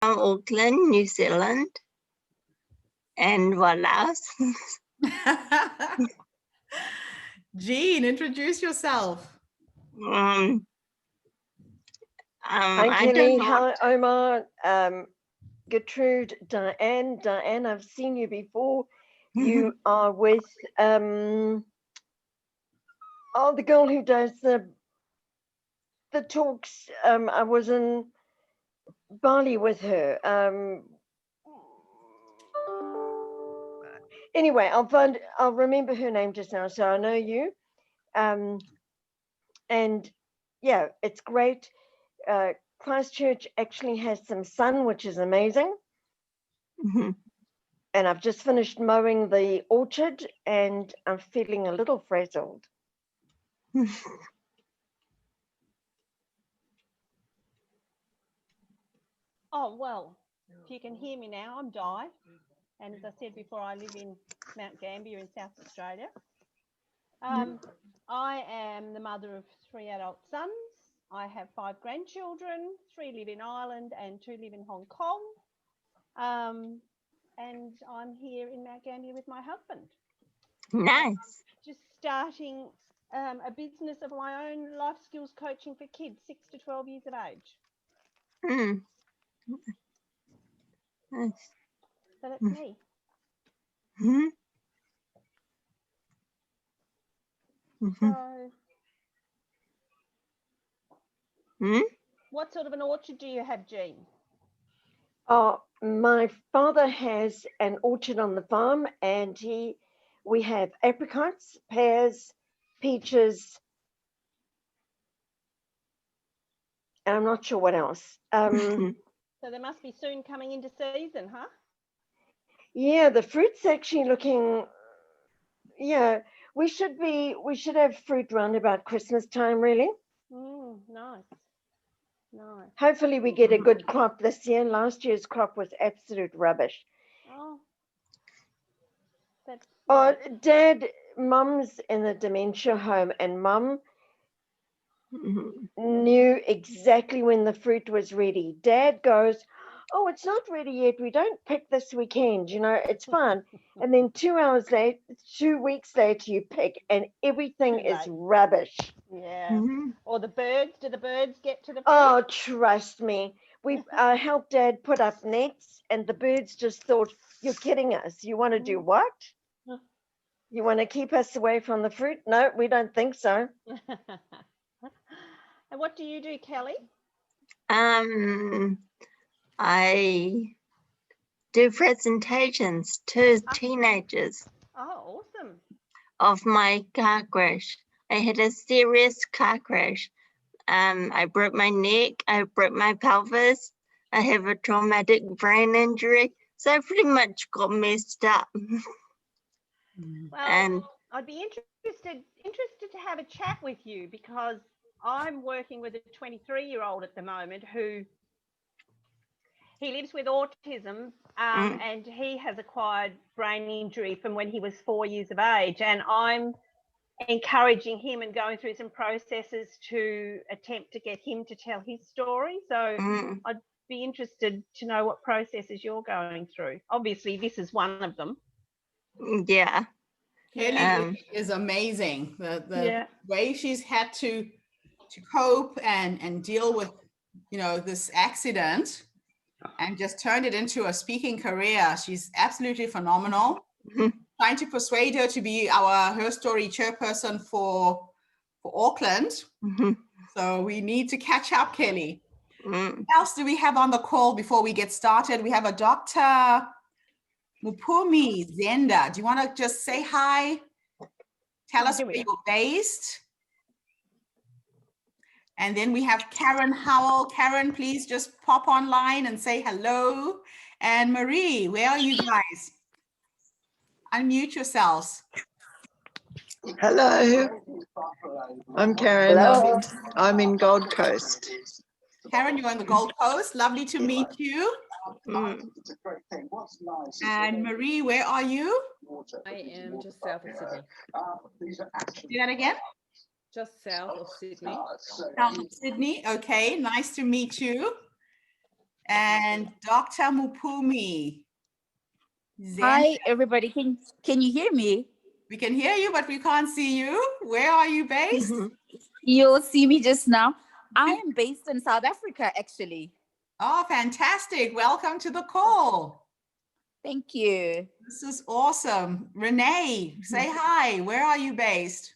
Auckland, New Zealand. And what else? Jean, introduce yourself. I Hi, don't Kelly. know. Hi, Omar. Gertrude, Diane. Diane, I've seen you before. You are with the girl who does the talks. I was in Bali with her. Anyway, I'll remember her name just now, so I know you. And yeah, it's great. Christchurch actually has some sun, which is amazing. And I've just finished mowing the orchard and I'm feeling a little frazzled. Oh, well, if you can hear me now, I'm Di. And as I said before, I live in Mount Gambier in South Australia. I am the mother of 3 adult sons. I have 5 grandchildren, 3 live in Ireland and 2 live in Hong Kong. And I'm here in Mount Gambier with my husband. Nice. Just starting a business of my own, life skills coaching for kids 6 to 12 years of age. Nice. So that's me. So, what sort of an orchard do you have, Jean? Oh, my father has an orchard on the farm, and we have apricots, pears, peaches, and I'm not sure what else. So they must be soon coming into season, huh? Yeah, the fruit's actually looking. Yeah, we should have fruit round about Christmas time, really. Nice. Nice. Hopefully we get a good crop this year. Last year's crop was absolute rubbish. Dad, Mum's in the dementia home, and Mum knew exactly when the fruit was ready. Dad goes, "Oh, it's not ready yet. We don't pick this weekend. You know, it's fine." And then 2 weeks later, you pick, and everything is rubbish. Yeah. Or the birds. Do the birds get to the fruit? Oh, trust me. We helped Dad put up nets, and the birds just thought, "You're kidding us. You want to do what? You want to keep us away from the fruit?" No, we don't think so. And what do you do, Kelly? I do presentations to teenagers. Oh, awesome. Of my car crash. I had a serious car crash. I broke my neck, I broke my pelvis, I have a traumatic brain injury, so I pretty much got messed up. Well, I'd be interested to have a chat with you, because I'm working with a 23-year-old at the moment who he lives with autism, and he has acquired brain injury from when he was 4 years of age, and I'm encouraging him and going through some processes to attempt to get him to tell his story. So I'd be interested to know what processes you're going through. Obviously, this is one of them. Yeah. Kelly is amazing. The way she's had to cope and deal with, you know, this accident and just turned it into a speaking career. She's absolutely phenomenal. Trying to persuade her to be our HerStory chairperson for Auckland. So we need to catch up, Kelly. What else do we have on the call before we get started? We have a Dr. Mupumi Zenda. Do you want to just say hi? Tell us where you're based. And then we have Karen Howell. Karen, please just pop online and say hello. And Marie, where are you guys? Unmute yourselves. Hello, I'm Karen. Hello. I'm in Gold Coast. Karen, you're on the Gold Coast. Lovely to meet you. And Marie, where are you? I am just south of Sydney. Do that again? Just south of Sydney. South of Sydney. Okay, nice to meet you. and Dr. Mupumi. Hi, everybody. Can you hear me? We can hear you, but we can't see you. Where are you based? You'll see me just now. I am based in South Africa, actually. Oh, fantastic. Welcome to the call. Thank you. This is awesome. Renee, say hi. Where are you based?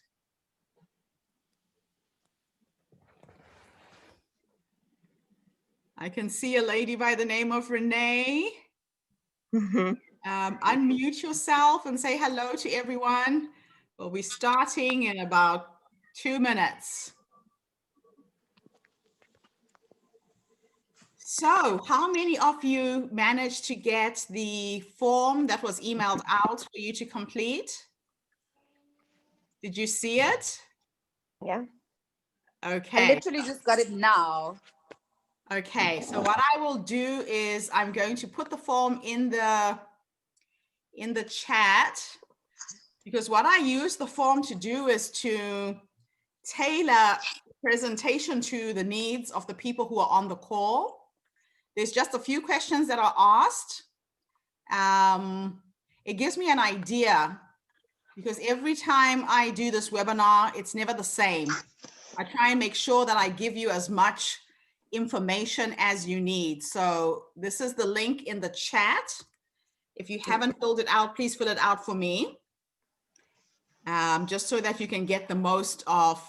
I can see a lady by the name of Renee. Unmute yourself and say hello to everyone. We'll be starting in about 2 minutes. So how many of you managed to get the form that was emailed out for you to complete? Did you see it? Yeah. Okay. I literally just got it now. Okay, so what I will do is I'm going to put the form in the chat, because what I use the form to do is to tailor presentation to the needs of the people who are on the call. There's just a few questions that are asked. It gives me an idea, because every time I do this webinar, it's never the same. I try and make sure that I give you as much information as you need. So this is the link in the chat. If you haven't filled it out, please fill it out for me. Just so that you can get the most of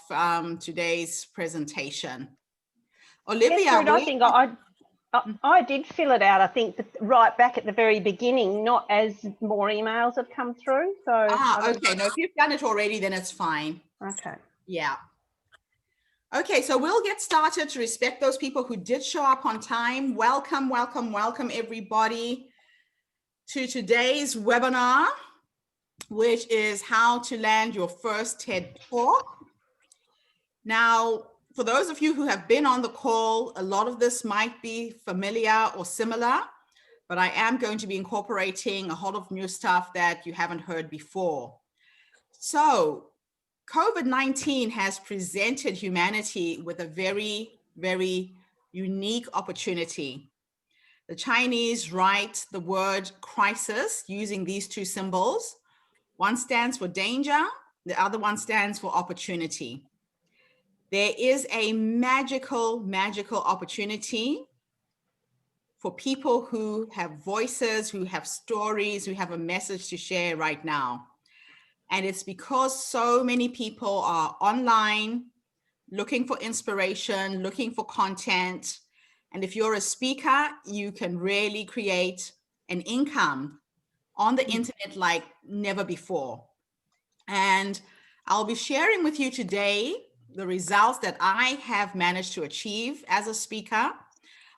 today's presentation. Olivia, Gertrude, I think I did fill it out. I think right back at the very beginning, not as more emails have come through. So okay. No, if you've done it already, then it's fine. Okay. Yeah. Okay, so we'll get started to respect those people who did show up on time. Welcome, welcome, welcome everybody to today's webinar, which is how to land your first TED Talk. Now, for those of you who have been on the call, a lot of this might be familiar or similar, but I am going to be incorporating a whole lot of new stuff that you haven't heard before. So, COVID-19 has presented humanity with a very, very unique opportunity. The Chinese write the word crisis using these two symbols. One stands for danger, the other one stands for opportunity. There is a magical, magical opportunity for people who have voices, who have stories, who have a message to share right now. And it's because so many people are online, looking for inspiration, looking for content. And if you're a speaker, you can really create an income on the internet like never before. And I'll be sharing with you today the results that I have managed to achieve as a speaker.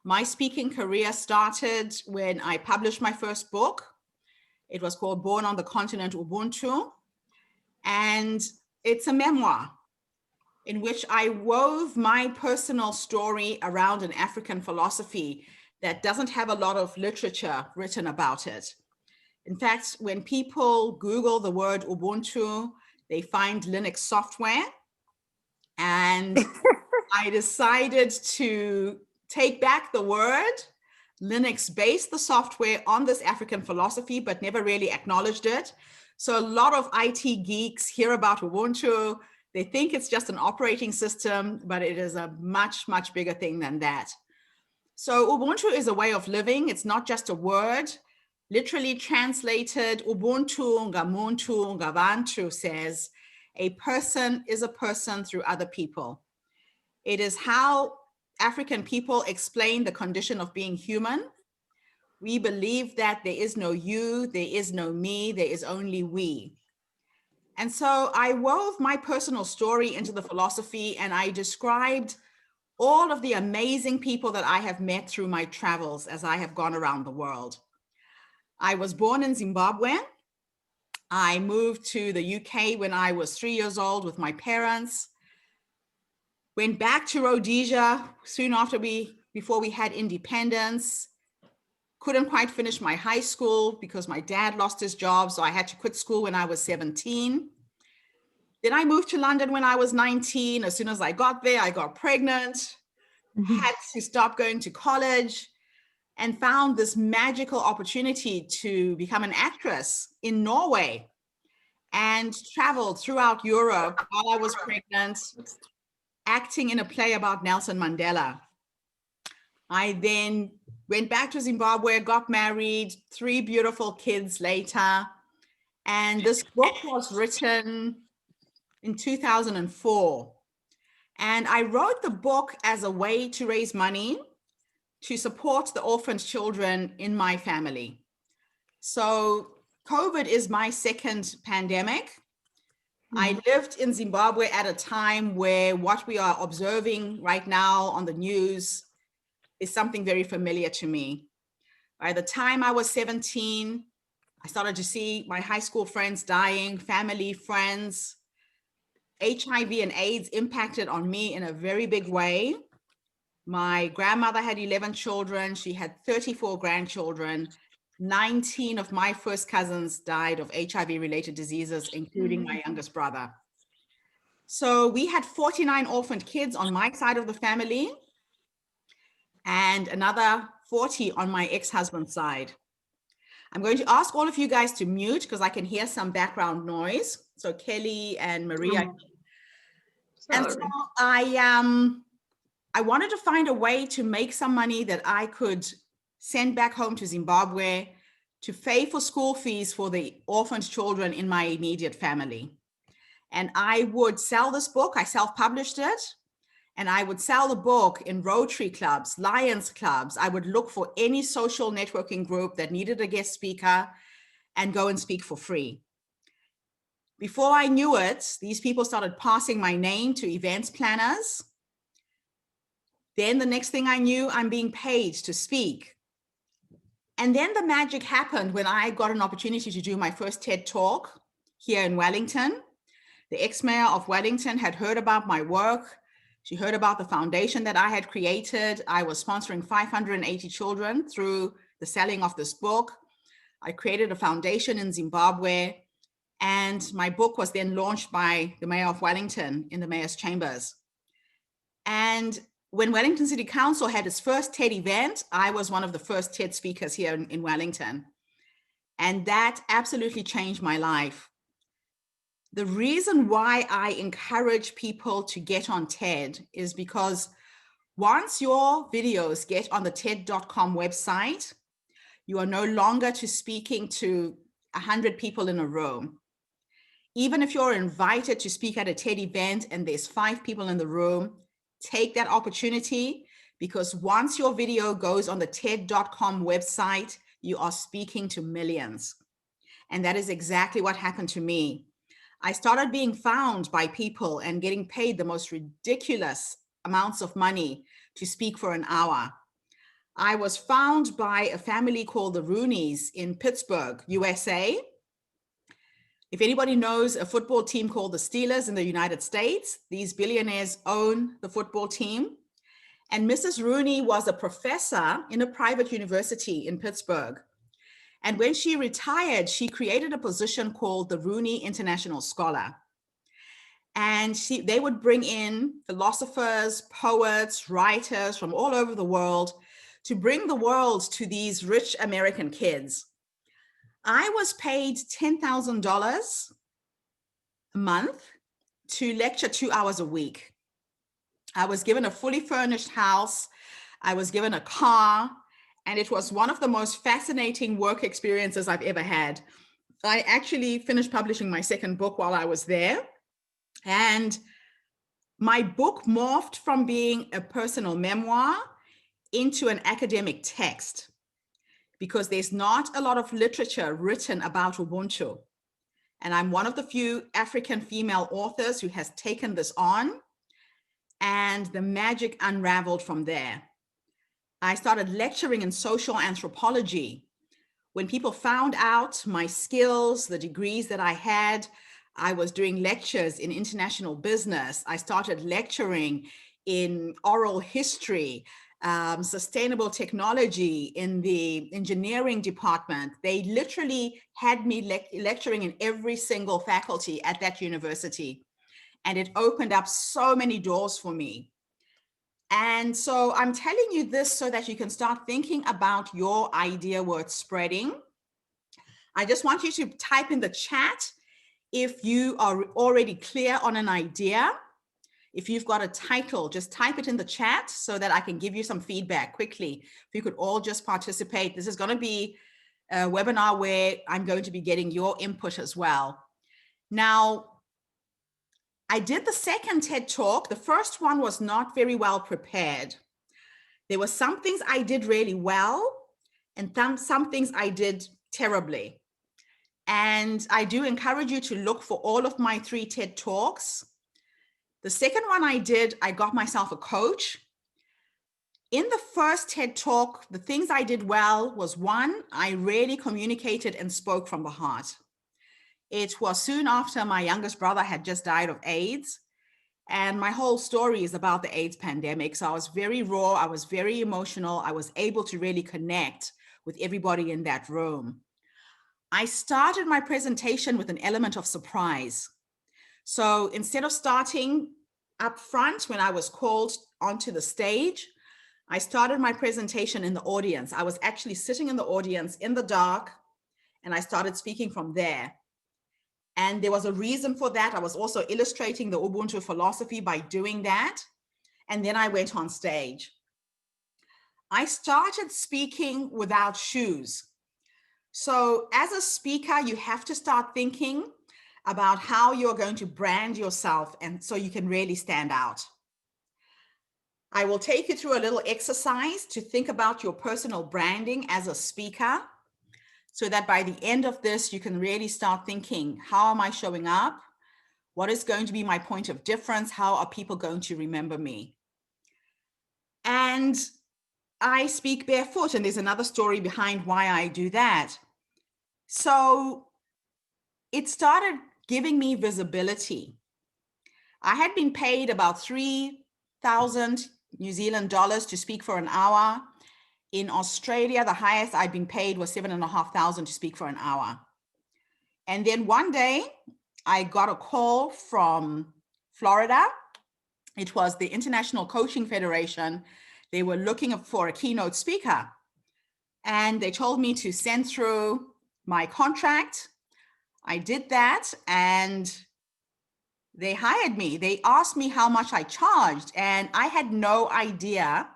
My speaking career started when I published my first book. It was called Born on the Continent Ubuntu. And it's a memoir in which I wove my personal story around an African philosophy that doesn't have a lot of literature written about it. In fact, when people Google the word Ubuntu, they find Linux software. And I decided to take back the word. Linux based the software on this African philosophy, but never really acknowledged it. So a lot of IT geeks hear about Ubuntu. They think it's just an operating system, but it is a much, much bigger thing than that. So Ubuntu is a way of living. It's not just a word. Literally translated, Ubuntu ngamuntu ngabantu says, a person is a person through other people. It is how African people explain the condition of being human. We believe that there is no you, there is no me, there is only we. And so I wove my personal story into the philosophy, and I described all of the amazing people that I have met through my travels as I have gone around the world. I was born in Zimbabwe. I moved to the UK when I was 3 years old with my parents. Went back to Rhodesia soon after before we had independence. Couldn't quite finish my high school because my dad lost his job, so I had to quit school when I was 17. Then I moved to London when I was 19. As soon as I got there, I got pregnant, had to stop going to college. and found this magical opportunity to become an actress in Norway and traveled throughout Europe while I was pregnant, acting in a play about Nelson Mandela. I then went back to Zimbabwe, got married, 3 beautiful kids later. And this book was written in 2004. And I wrote the book as a way to raise money to support the orphaned children in my family. So COVID is my second pandemic. I lived in Zimbabwe at a time where what we are observing right now on the news is something very familiar to me. By the time I was 17, I started to see my high school friends dying, family, friends. HIV and AIDS impacted on me in a very big way. My grandmother had 11 children. She had 34 grandchildren. 19 of my first cousins died of HIV-related diseases, including my youngest brother. So we had 49 orphaned kids on my side of the family and another 40 on my ex-husband's side. I'm going to ask all of you guys to mute because I can hear some background noise. So Kelly and Maria. And so I wanted to find a way to make some money that I could send back home to Zimbabwe to pay for school fees for the orphaned children in my immediate family. And I would sell this book. I self-published it. And I would sell the book in Rotary clubs, Lions clubs. I would look for any social networking group that needed a guest speaker and go and speak for free. Before I knew it, these people started passing my name to events planners. Then the next thing I knew, I'm being paid to speak. And then the magic happened when I got an opportunity to do my first TED Talk here in Wellington. The ex-mayor of Wellington had heard about my work. She heard about the foundation that I had created. I was sponsoring 580 children through the selling of this book. I created a foundation in Zimbabwe, and my book was then launched by the mayor of Wellington in the mayor's chambers. And when Wellington City Council had its first TED event, I was one of the first TED speakers here in Wellington. And that absolutely changed my life. The reason why I encourage people to get on TED is because once your videos get on the TED.com website, you are no longer speaking to 100 people in a room. Even if you're invited to speak at a TED event and there's 5 people in the room, take that opportunity, because once your video goes on the TED.com website, you are speaking to millions. And that is exactly what happened to me. I started being found by people and getting paid the most ridiculous amounts of money to speak for an hour. I was found by a family called the Rooneys in Pittsburgh, USA. If anybody knows a football team called the Steelers in the United States, these billionaires own the football team. And Mrs. Rooney was a professor in a private university in Pittsburgh. And when she retired, she created a position called the Rooney International Scholar. And they would bring in philosophers, poets, writers from all over the world to bring the world to these rich American kids. I was paid $10,000 a month to lecture 2 hours a week. I was given a fully furnished house. I was given a car. And it was one of the most fascinating work experiences I've ever had. I actually finished publishing my second book while I was there. And my book morphed from being a personal memoir into an academic text, because there's not a lot of literature written about Ubuntu. And I'm one of the few African female authors who has taken this on, and the magic unraveled from there. I started lecturing in social anthropology. When people found out my skills, the degrees that I had, I was doing lectures in international business. I started lecturing in oral history, sustainable technology in the engineering department. They literally had me lecturing in every single faculty at that university. And it opened up so many doors for me. And so I'm telling you this so that you can start thinking about your idea worth spreading. I just want you to type in the chat if you are already clear on an idea. If you've got a title, just type it in the chat so that I can give you some feedback quickly. If you could all just participate. This is going to be a webinar where I'm going to be getting your input as well. Now, I did the second TED Talk. The first one was not very well prepared. There were some things I did really well and some things I did terribly. And I do encourage you to look for all of my 3 TED Talks. The second one I did, I got myself a coach. In the first TED Talk, the things I did well was 1, I really communicated and spoke from the heart. It was soon after my youngest brother had just died of AIDS. And my whole story is about the AIDS pandemic. So I was very raw. I was very emotional. I was able to really connect with everybody in that room. I started my presentation with an element of surprise. So instead of starting up front when I was called onto the stage, I started my presentation in the audience. I was actually sitting in the audience in the dark, and I started speaking from there. And there was a reason for that. I was also illustrating the Ubuntu philosophy by doing that. And then I went on stage. I started speaking without shoes. So as a speaker, you have to start thinking about how you're going to brand yourself, and so you can really stand out. I will take you through a little exercise to think about your personal branding as a speaker, so that by the end of this, you can really start thinking, how am I showing up? What is going to be my point of difference? How are people going to remember me? And I speak barefoot, and there's another story behind why I do that. So it started giving me visibility. I had been paid about 3,000 New Zealand dollars to speak for an hour. In Australia, the highest I'd been paid was 7,500 to speak for an hour. And then one day I got a call from Florida. It was the International Coaching Federation. They were looking for a keynote speaker. And they told me to send through my contract. I did that, and they hired me. They asked me how much I charged, and I had no idea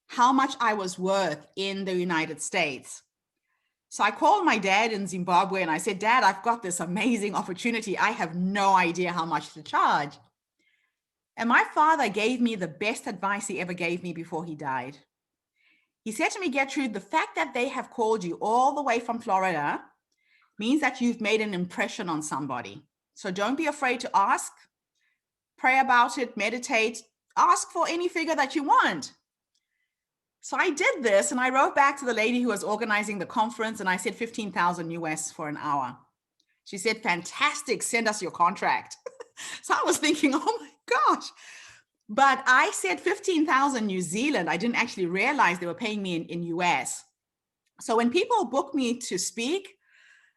how much I was worth in the United States. So I called my dad in Zimbabwe and I said, Dad, I've got this amazing opportunity. I have no idea how much to charge. And my father gave me the best advice he ever gave me before he died. He said to me, Gertrude, the fact that they have called you all the way from Florida means that you've made an impression on somebody. So don't be afraid to ask, pray about it, meditate, ask for any figure that you want. So I did this, and I wrote back to the lady who was organizing the conference, and I said 15,000 US for an hour. She said, fantastic, send us your contract. So I was thinking, oh my gosh. But I said 15,000 New Zealand. I didn't actually realize they were paying me in US. So when people book me to speak,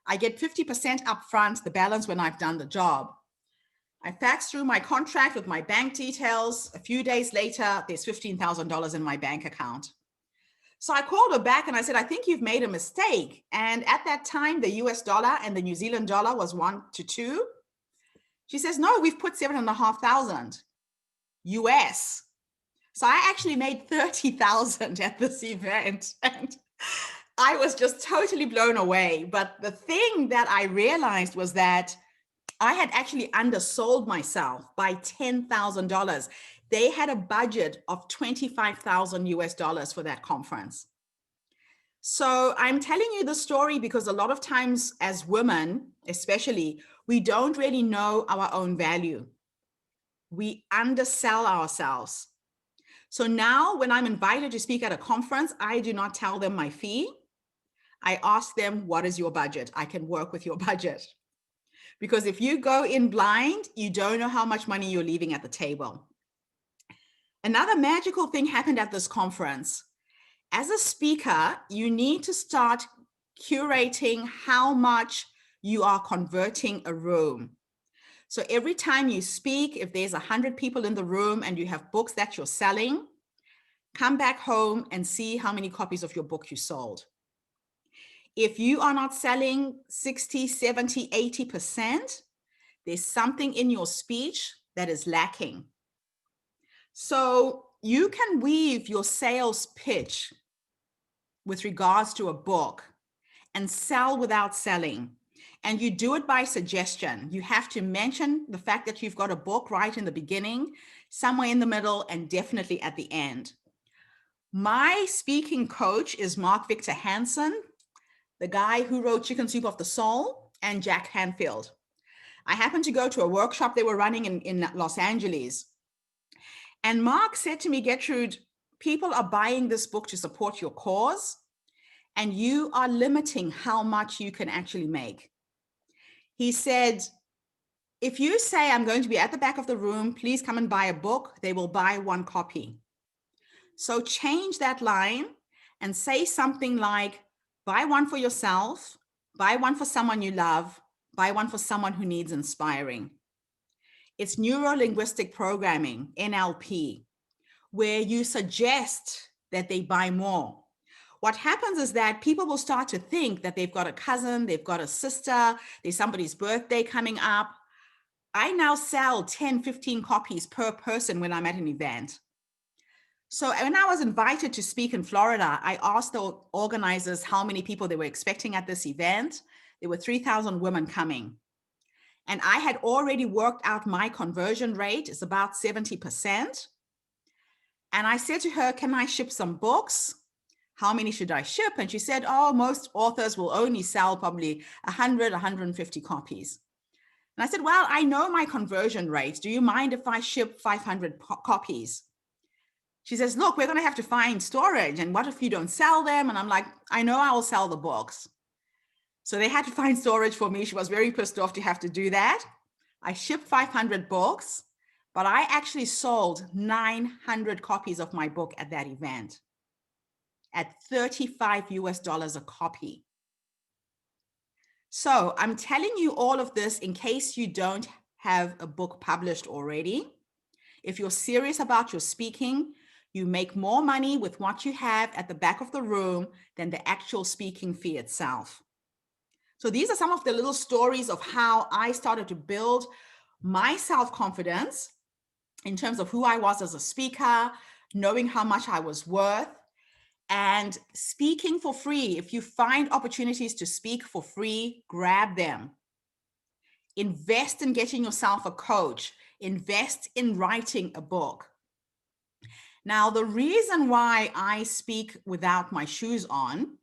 I get 50% upfront, the balance when I've done the job. I faxed through my contract with my bank details. A few days later, there's $15,000 in my bank account. So I called her back and I said, I think you've made a mistake. And at that time, the US dollar and the New Zealand dollar was 1 to 2. She says, no, we've put 7,500 US. So I actually made 30,000 at this event. And I was just totally blown away. But the thing that I realized was that I had actually undersold myself by $10,000. They had a budget of 25,000 US dollars for that conference. So I'm telling you the story because a lot of times as women, especially, we don't really know our own value. We undersell ourselves. So now when I'm invited to speak at a conference, I do not tell them my fee. I ask them, what is your budget? I can work with your budget. Because if you go in blind, you don't know how much money you're leaving at the table. Another magical thing happened at this conference. As a speaker, you need to start curating how much you are converting a room. So every time you speak, if there's 100 people in the room and you have books that you're selling, come back home and see how many copies of your book you sold. If you are not selling 60, 70, 80%, there's something in your speech that is lacking. So you can weave your sales pitch with regards to a book and sell without selling. And you do it by suggestion. You have to mention the fact that you've got a book right in the beginning, somewhere in the middle, and definitely at the end. My speaking coach is Mark Victor Hansen, the guy who wrote Chicken Soup of the Soul, and Jack Canfield. I happened to go to a workshop they were running in Los Angeles. And Mark said to me, Gertrude, people are buying this book to support your cause, and you are limiting how much you can actually make. He said, if you say, I'm going to be at the back of the room, please come and buy a book, they will buy one copy. So change that line and say something like, buy one for yourself, buy one for someone you love, buy one for someone who needs inspiring. It's neuro-linguistic programming, NLP, where you suggest that they buy more. What happens is that people will start to think that they've got a cousin, they've got a sister, there's somebody's birthday coming up. I now sell 10, 15 copies per person when I'm at an event. So when I was invited to speak in Florida, I asked the organizers how many people they were expecting at this event. There were 3,000 women coming. And I had already worked out my conversion rate is about 70%. And I said to her, can I ship some books? How many should I ship? And she said, oh, most authors will only sell probably 100, 150 copies. And I said, well, I know my conversion rate. Do you mind if I ship 500 copies? She says, look, we're going to have to find storage. And what if you don't sell them? And I'm like, I know I will sell the books. So they had to find storage for me. She was very pissed off to have to do that. I shipped 500 books, but I actually sold 900 copies of my book at that event at $35 US a copy. So I'm telling you all of this in case you don't have a book published already. If you're serious about your speaking, you make more money with what you have at the back of the room than the actual speaking fee itself. So these are some of the little stories of how I started to build my self-confidence in terms of who I was as a speaker, knowing how much I was worth, and speaking for free. If you find opportunities to speak for free, grab them. Invest in getting yourself a coach. Invest in writing a book. Now, the reason why I speak without my shoes on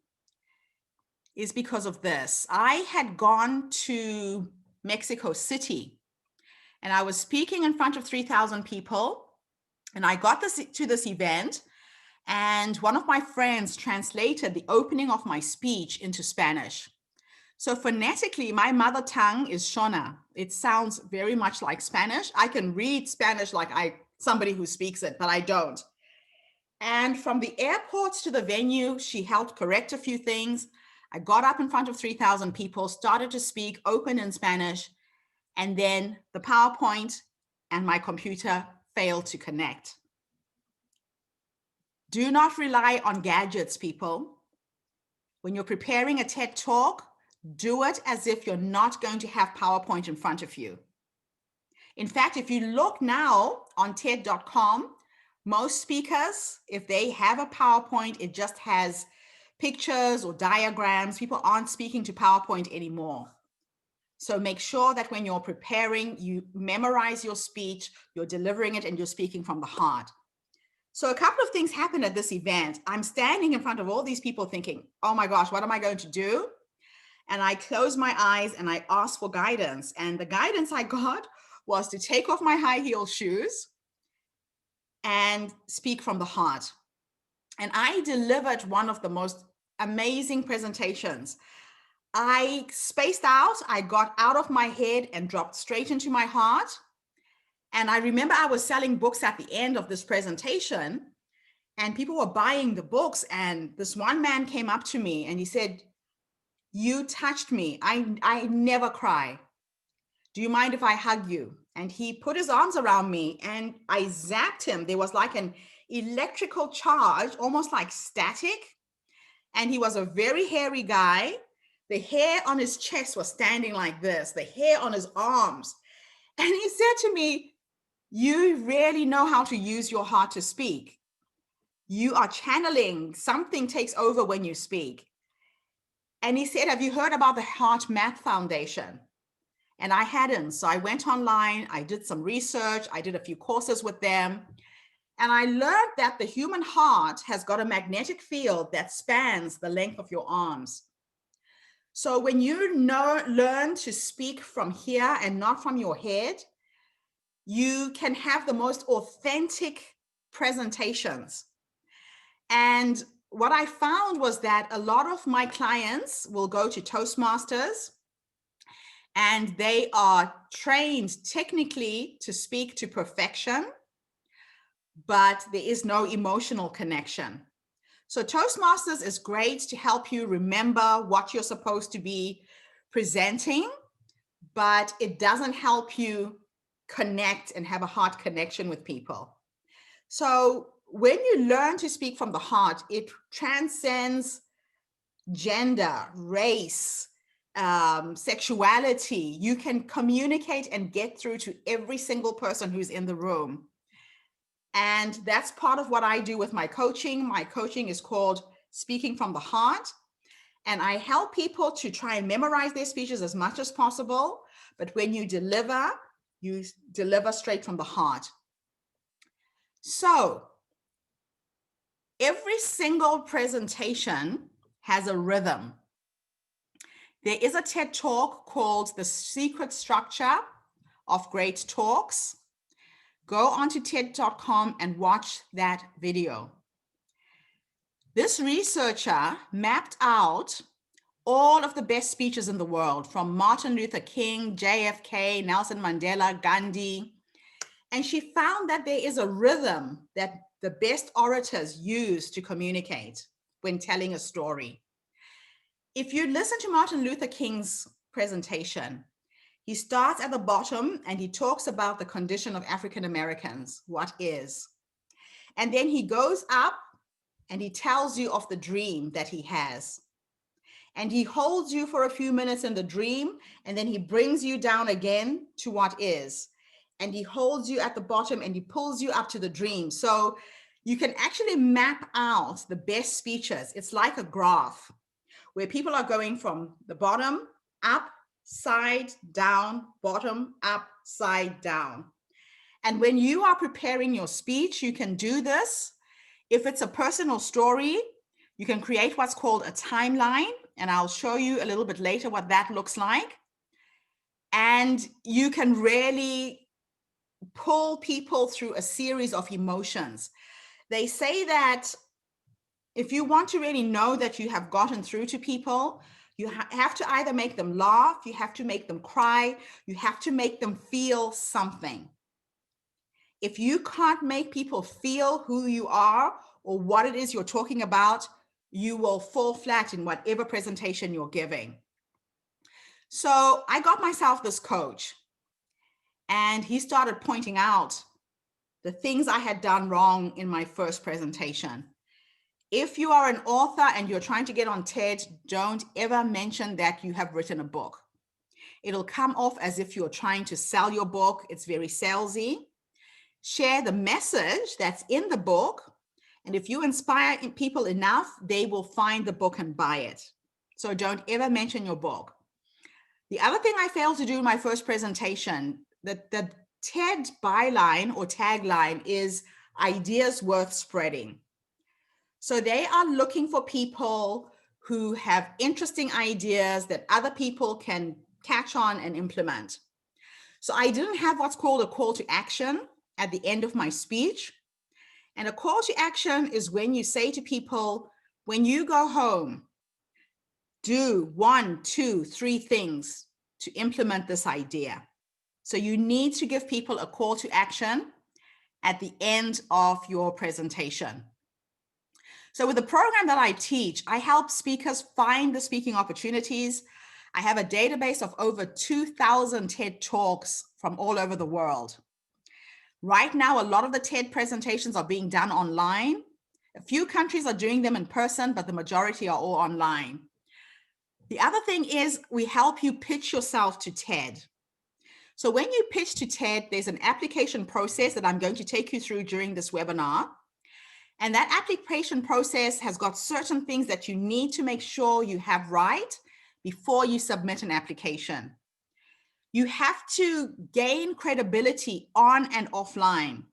is because of this. I had gone to Mexico City and I was speaking in front of 3,000 people, and I got to this event, and one of my friends translated the opening of my speech into Spanish. So phonetically, my mother tongue is Shona. It sounds very much like Spanish. I can read Spanish like somebody who speaks it, but I don't. And from the airport to the venue, she helped correct a few things. I got up in front of 3,000 people, started to speak open in Spanish, and then the PowerPoint and my computer failed to connect. Do not rely on gadgets, people. When you're preparing a TED Talk, do it as if you're not going to have PowerPoint in front of you. In fact, if you look now on TED.com, most speakers, if they have a PowerPoint, it just has pictures or diagrams. People aren't speaking to PowerPoint anymore. So make sure that when you're preparing, you memorize your speech, you're delivering it, and you're speaking from the heart. So a couple of things happened at this event. I'm standing in front of all these people thinking, oh my gosh, what am I going to do? And I closed my eyes and I asked for guidance. And the guidance I got was to take off my high heel shoes and speak from the heart. And I delivered one of the most amazing presentations. I spaced out, I got out of my head and dropped straight into my heart. And I remember I was selling books at the end of this presentation, and people were buying the books. And this one man came up to me and he said, you touched me. I never cry. Do you mind if I hug you? And he put his arms around me and I zapped him. There was like an electrical charge, almost like static. And he was a very hairy guy. The hair on his chest was standing like this, the hair on his arms. And he said to me, you really know how to use your heart to speak. You are channeling, something takes over when you speak. And he said, have you heard about the Heart Math Foundation? And I hadn't. So I went online, I did some research, I did a few courses with them. And I learned that the human heart has got a magnetic field that spans the length of your arms. So when you learn to speak from here and not from your head, you can have the most authentic presentations. And what I found was that a lot of my clients will go to Toastmasters, and they are trained technically to speak to perfection, but there is no emotional connection. So Toastmasters is great to help you remember what you're supposed to be presenting, but it doesn't help you connect and have a heart connection with people. So when you learn to speak from the heart, it transcends gender, race, sexuality. You can communicate and get through to every single person who's in the room. And that's part of what I do with my coaching. My coaching is called Speaking from the Heart. And I help people to try and memorize their speeches as much as possible. But when you deliver straight from the heart. So every single presentation has a rhythm. There is a TED Talk called The Secret Structure of Great Talks. Go onto TED.com and watch that video. This researcher mapped out all of the best speeches in the world, from Martin Luther King, JFK, Nelson Mandela, Gandhi. And she found that there is a rhythm that the best orators use to communicate when telling a story. If you listen to Martin Luther King's presentation, he starts at the bottom and he talks about the condition of African Americans, what is. And then he goes up and he tells you of the dream that he has. And he holds you for a few minutes in the dream, and then he brings you down again to what is. And he holds you at the bottom and he pulls you up to the dream. So you can actually map out the best speeches. It's like a graph where people are going from the bottom up, side, down, bottom, up, side, down. And when you are preparing your speech, you can do this. If it's a personal story, you can create what's called a timeline. And I'll show you a little bit later what that looks like. And you can really pull people through a series of emotions. They say that if you want to really know that you have gotten through to people, you have to either make them laugh, you have to make them cry, you have to make them feel something. If you can't make people feel who you are or what it is you're talking about, you will fall flat in whatever presentation you're giving. So I got myself this coach, and he started pointing out the things I had done wrong in my first presentation. If you are an author and you're trying to get on TED, don't ever mention that you have written a book. It'll come off as if you're trying to sell your book. It's very salesy. Share the message that's in the book. And if you inspire people enough, they will find the book and buy it. So don't ever mention your book. The other thing I failed to do in my first presentation, the TED byline or tagline is ideas worth spreading. So they are looking for people who have interesting ideas that other people can catch on and implement. So I didn't have what's called a call to action at the end of my speech. And a call to action is when you say to people, when you go home, do 1, 2, 3 things to implement this idea. So you need to give people a call to action at the end of your presentation. So with the program that I teach, I help speakers find the speaking opportunities. I have a database of over 2,000 TED Talks from all over the world. Right now, a lot of the TED presentations are being done online. A few countries are doing them in person, but the majority are all online. The other thing is we help you pitch yourself to TED. So when you pitch to TED, there's an application process that I'm going to take you through during this webinar. And that application process has got certain things that you need to make sure you have right before you submit an application. You have to gain credibility on and offline.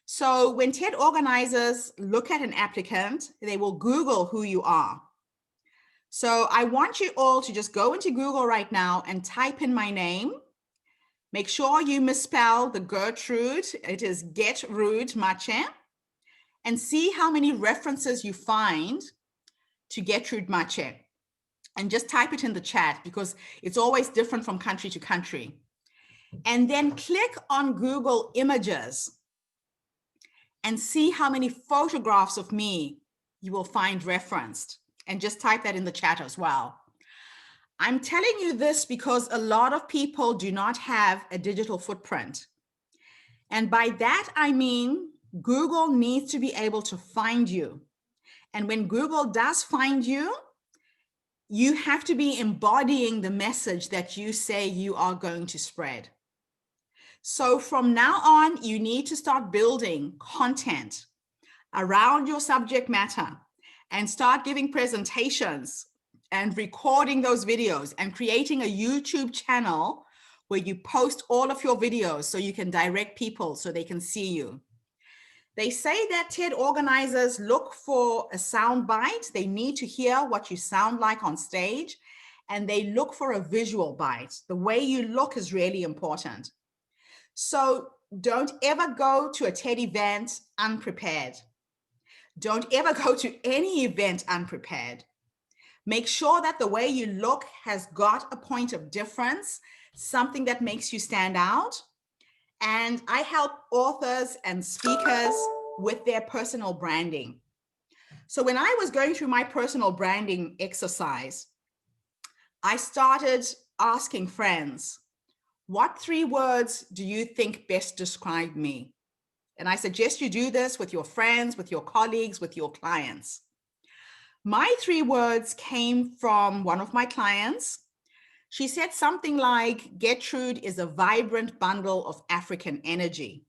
So when TED organizers look at an applicant, they will Google who you are. So I want you all to just go into Google right now and type in my name. Make sure you misspell the Gertrude. It is Getrude Mache. And see how many references you find to Gertrude Mache. And just type it in the chat because it's always different from country to country. And then click on Google Images and see how many photographs of me you will find referenced. And just type that in the chat as well. I'm telling you this because a lot of people do not have a digital footprint. And by that, I mean, Google needs to be able to find you. And when Google does find you, you have to be embodying the message that you say you are going to spread. So from now on, you need to start building content around your subject matter and start giving presentations and recording those videos and creating a YouTube channel where you post all of your videos so you can direct people so they can see you. They say that TED organizers look for a sound bite. They need to hear what you sound like on stage, and they look for a visual bite. The way you look is really important. So don't ever go to a TED event unprepared. Don't ever go to any event unprepared. Make sure that the way you look has got a point of difference, something that makes you stand out. And I help authors and speakers with their personal branding. So when I was going through my personal branding exercise, I started asking friends, what 3 words do you think best describe me? And I suggest you do this with your friends, with your colleagues, with your clients. My 3 words came from one of my clients. She said something like, Gertrude is a vibrant bundle of African energy.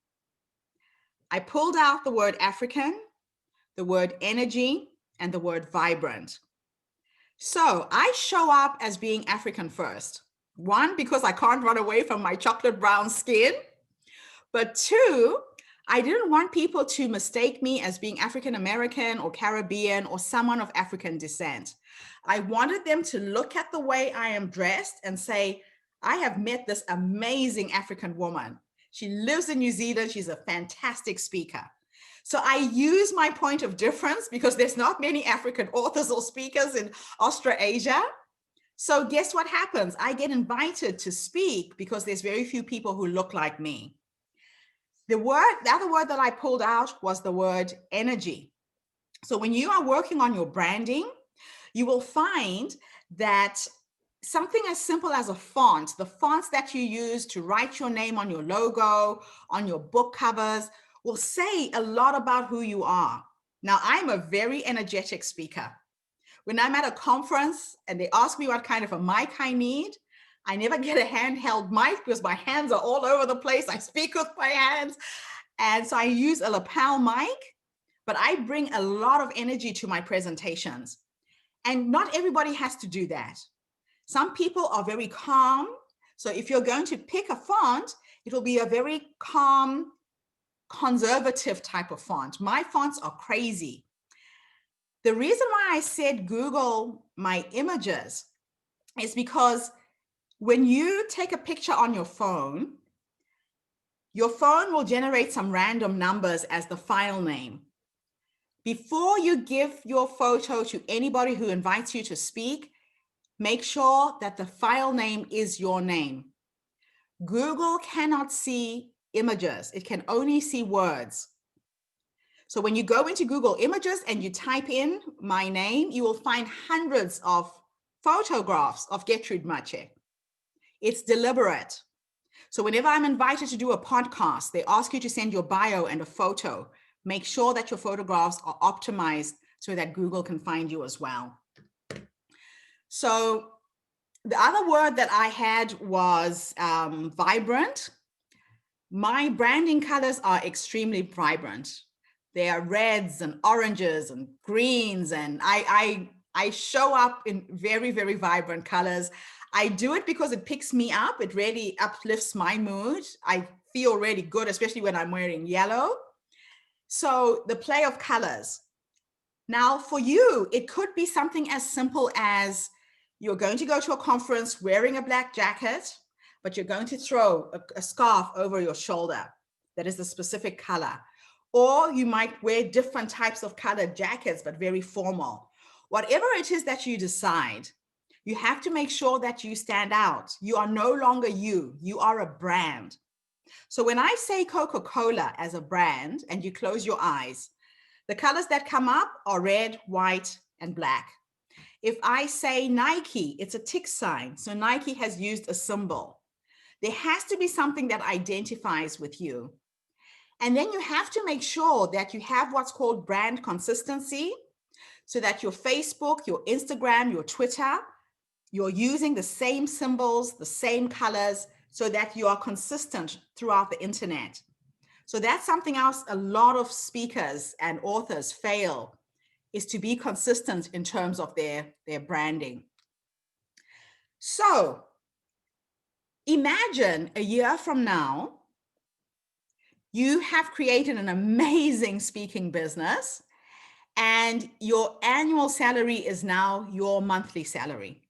I pulled out the word African, the word energy, and the word vibrant. So I show up as being African first. 1, because I can't run away from my chocolate brown skin. But 2, I didn't want people to mistake me as being African American or Caribbean or someone of African descent. I wanted them to look at the way I am dressed and say, I have met this amazing African woman. She lives in New Zealand. She's a fantastic speaker. So I use my point of difference because there's not many African authors or speakers in Australasia. So guess what happens? I get invited to speak because there's very few people who look like me. The other word that I pulled out was the word energy. So when you are working on your branding, you will find that something as simple as a font, the fonts that you use to write your name on your logo, on your book covers, will say a lot about who you are. Now, I'm a very energetic speaker. When I'm at a conference and they ask me what kind of a mic I need, I never get a handheld mic because my hands are all over the place. I speak with my hands. And so I use a lapel mic, but I bring a lot of energy to my presentations. And not everybody has to do that. Some people are very calm. So if you're going to pick a font, it'll be a very calm, conservative type of font. My fonts are crazy. The reason why I said Google my images is because when you take a picture on your phone will generate some random numbers as the file name. Before you give your photo to anybody who invites you to speak, make sure that the file name is your name. Google cannot see images. It can only see words. So when you go into Google Images and you type in my name, you will find hundreds of photographs of Gertrude Mache. It's deliberate. So whenever I'm invited to do a podcast, they ask you to send your bio and a photo. Make sure that your photographs are optimized so that Google can find you as well. So the other word that I had was vibrant. My branding colors are extremely vibrant. They are reds and oranges and greens, and I show up in very, very vibrant colors. I do it because it picks me up. It really uplifts my mood. I feel really good, especially when I'm wearing yellow. So the play of colors. Now for you, it could be something as simple as you're going to go to a conference wearing a black jacket, but you're going to throw a scarf over your shoulder that is the specific color. Or you might wear different types of colored jackets, but very formal. Whatever it is that you decide, you have to make sure that you stand out. You are no longer you. You are a brand. So when I say Coca-Cola as a brand and you close your eyes, the colors that come up are red, white, and black. If I say Nike, it's a tick sign. So Nike has used a symbol. There has to be something that identifies with you. And then you have to make sure that you have what's called brand consistency, so that your Facebook, your Instagram, your Twitter, you're using the same symbols, the same colors, so that you are consistent throughout the internet. So that's something else a lot of speakers and authors fail, is to be consistent in terms of their branding. So imagine a year from now, you have created an amazing speaking business and your annual salary is now your monthly salary.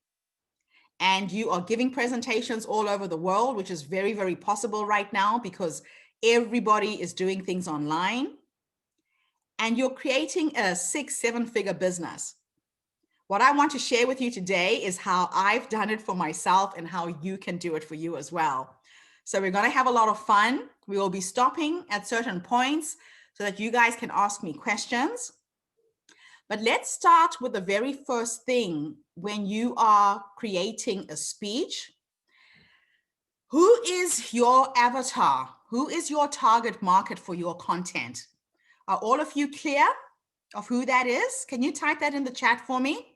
And you are giving presentations all over the world, which is very, very possible right now because everybody is doing things online. And you're creating a 6-7 figure business. What I want to share with you today is how I've done it for myself and how you can do it for you as well. So we're going to have a lot of fun. We will be stopping at certain points so that you guys can ask me questions. But let's start with the very first thing when you are creating a speech. Who is your avatar? Who is your target market for your content? Are all of you clear of who that is? Can you type that in the chat for me?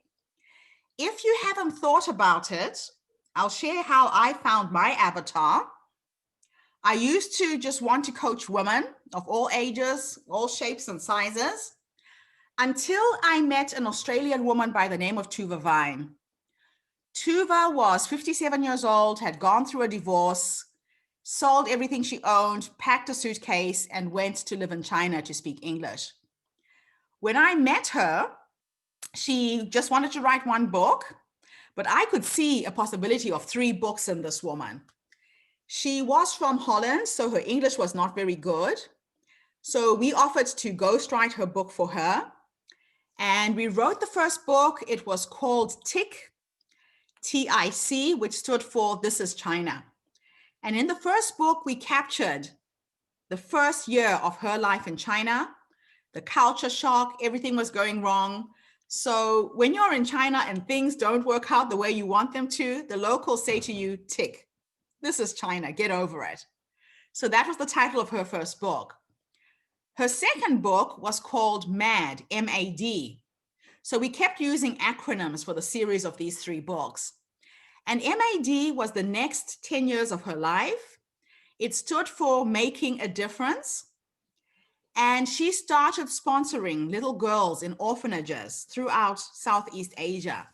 If you haven't thought about it, I'll share how I found my avatar. I used to just want to coach women of all ages, all shapes and sizes, until I met an Australian woman by the name of Tuva Vine. Tuva was 57 years old, had gone through a divorce, sold everything she owned, packed a suitcase, and went to live in China to speak English. When I met her, she just wanted to write one book, but I could see a possibility of 3 books in this woman. She was from Holland, so her English was not very good. So we offered to ghostwrite her book for her. And we wrote the first book. It was called TIC, T-I-C, which stood for This is China. And in the first book, we captured the first year of her life in China, the culture shock, everything was going wrong. So when you're in China and things don't work out the way you want them to, the locals say to you, tick, this is China, get over it. So that was the title of her first book. Her second book was called MAD, M-A-D. So we kept using acronyms for the series of these 3 books. And MAD was the next 10 years of her life. It stood for Making a Difference. And she started sponsoring little girls in orphanages throughout Southeast Asia.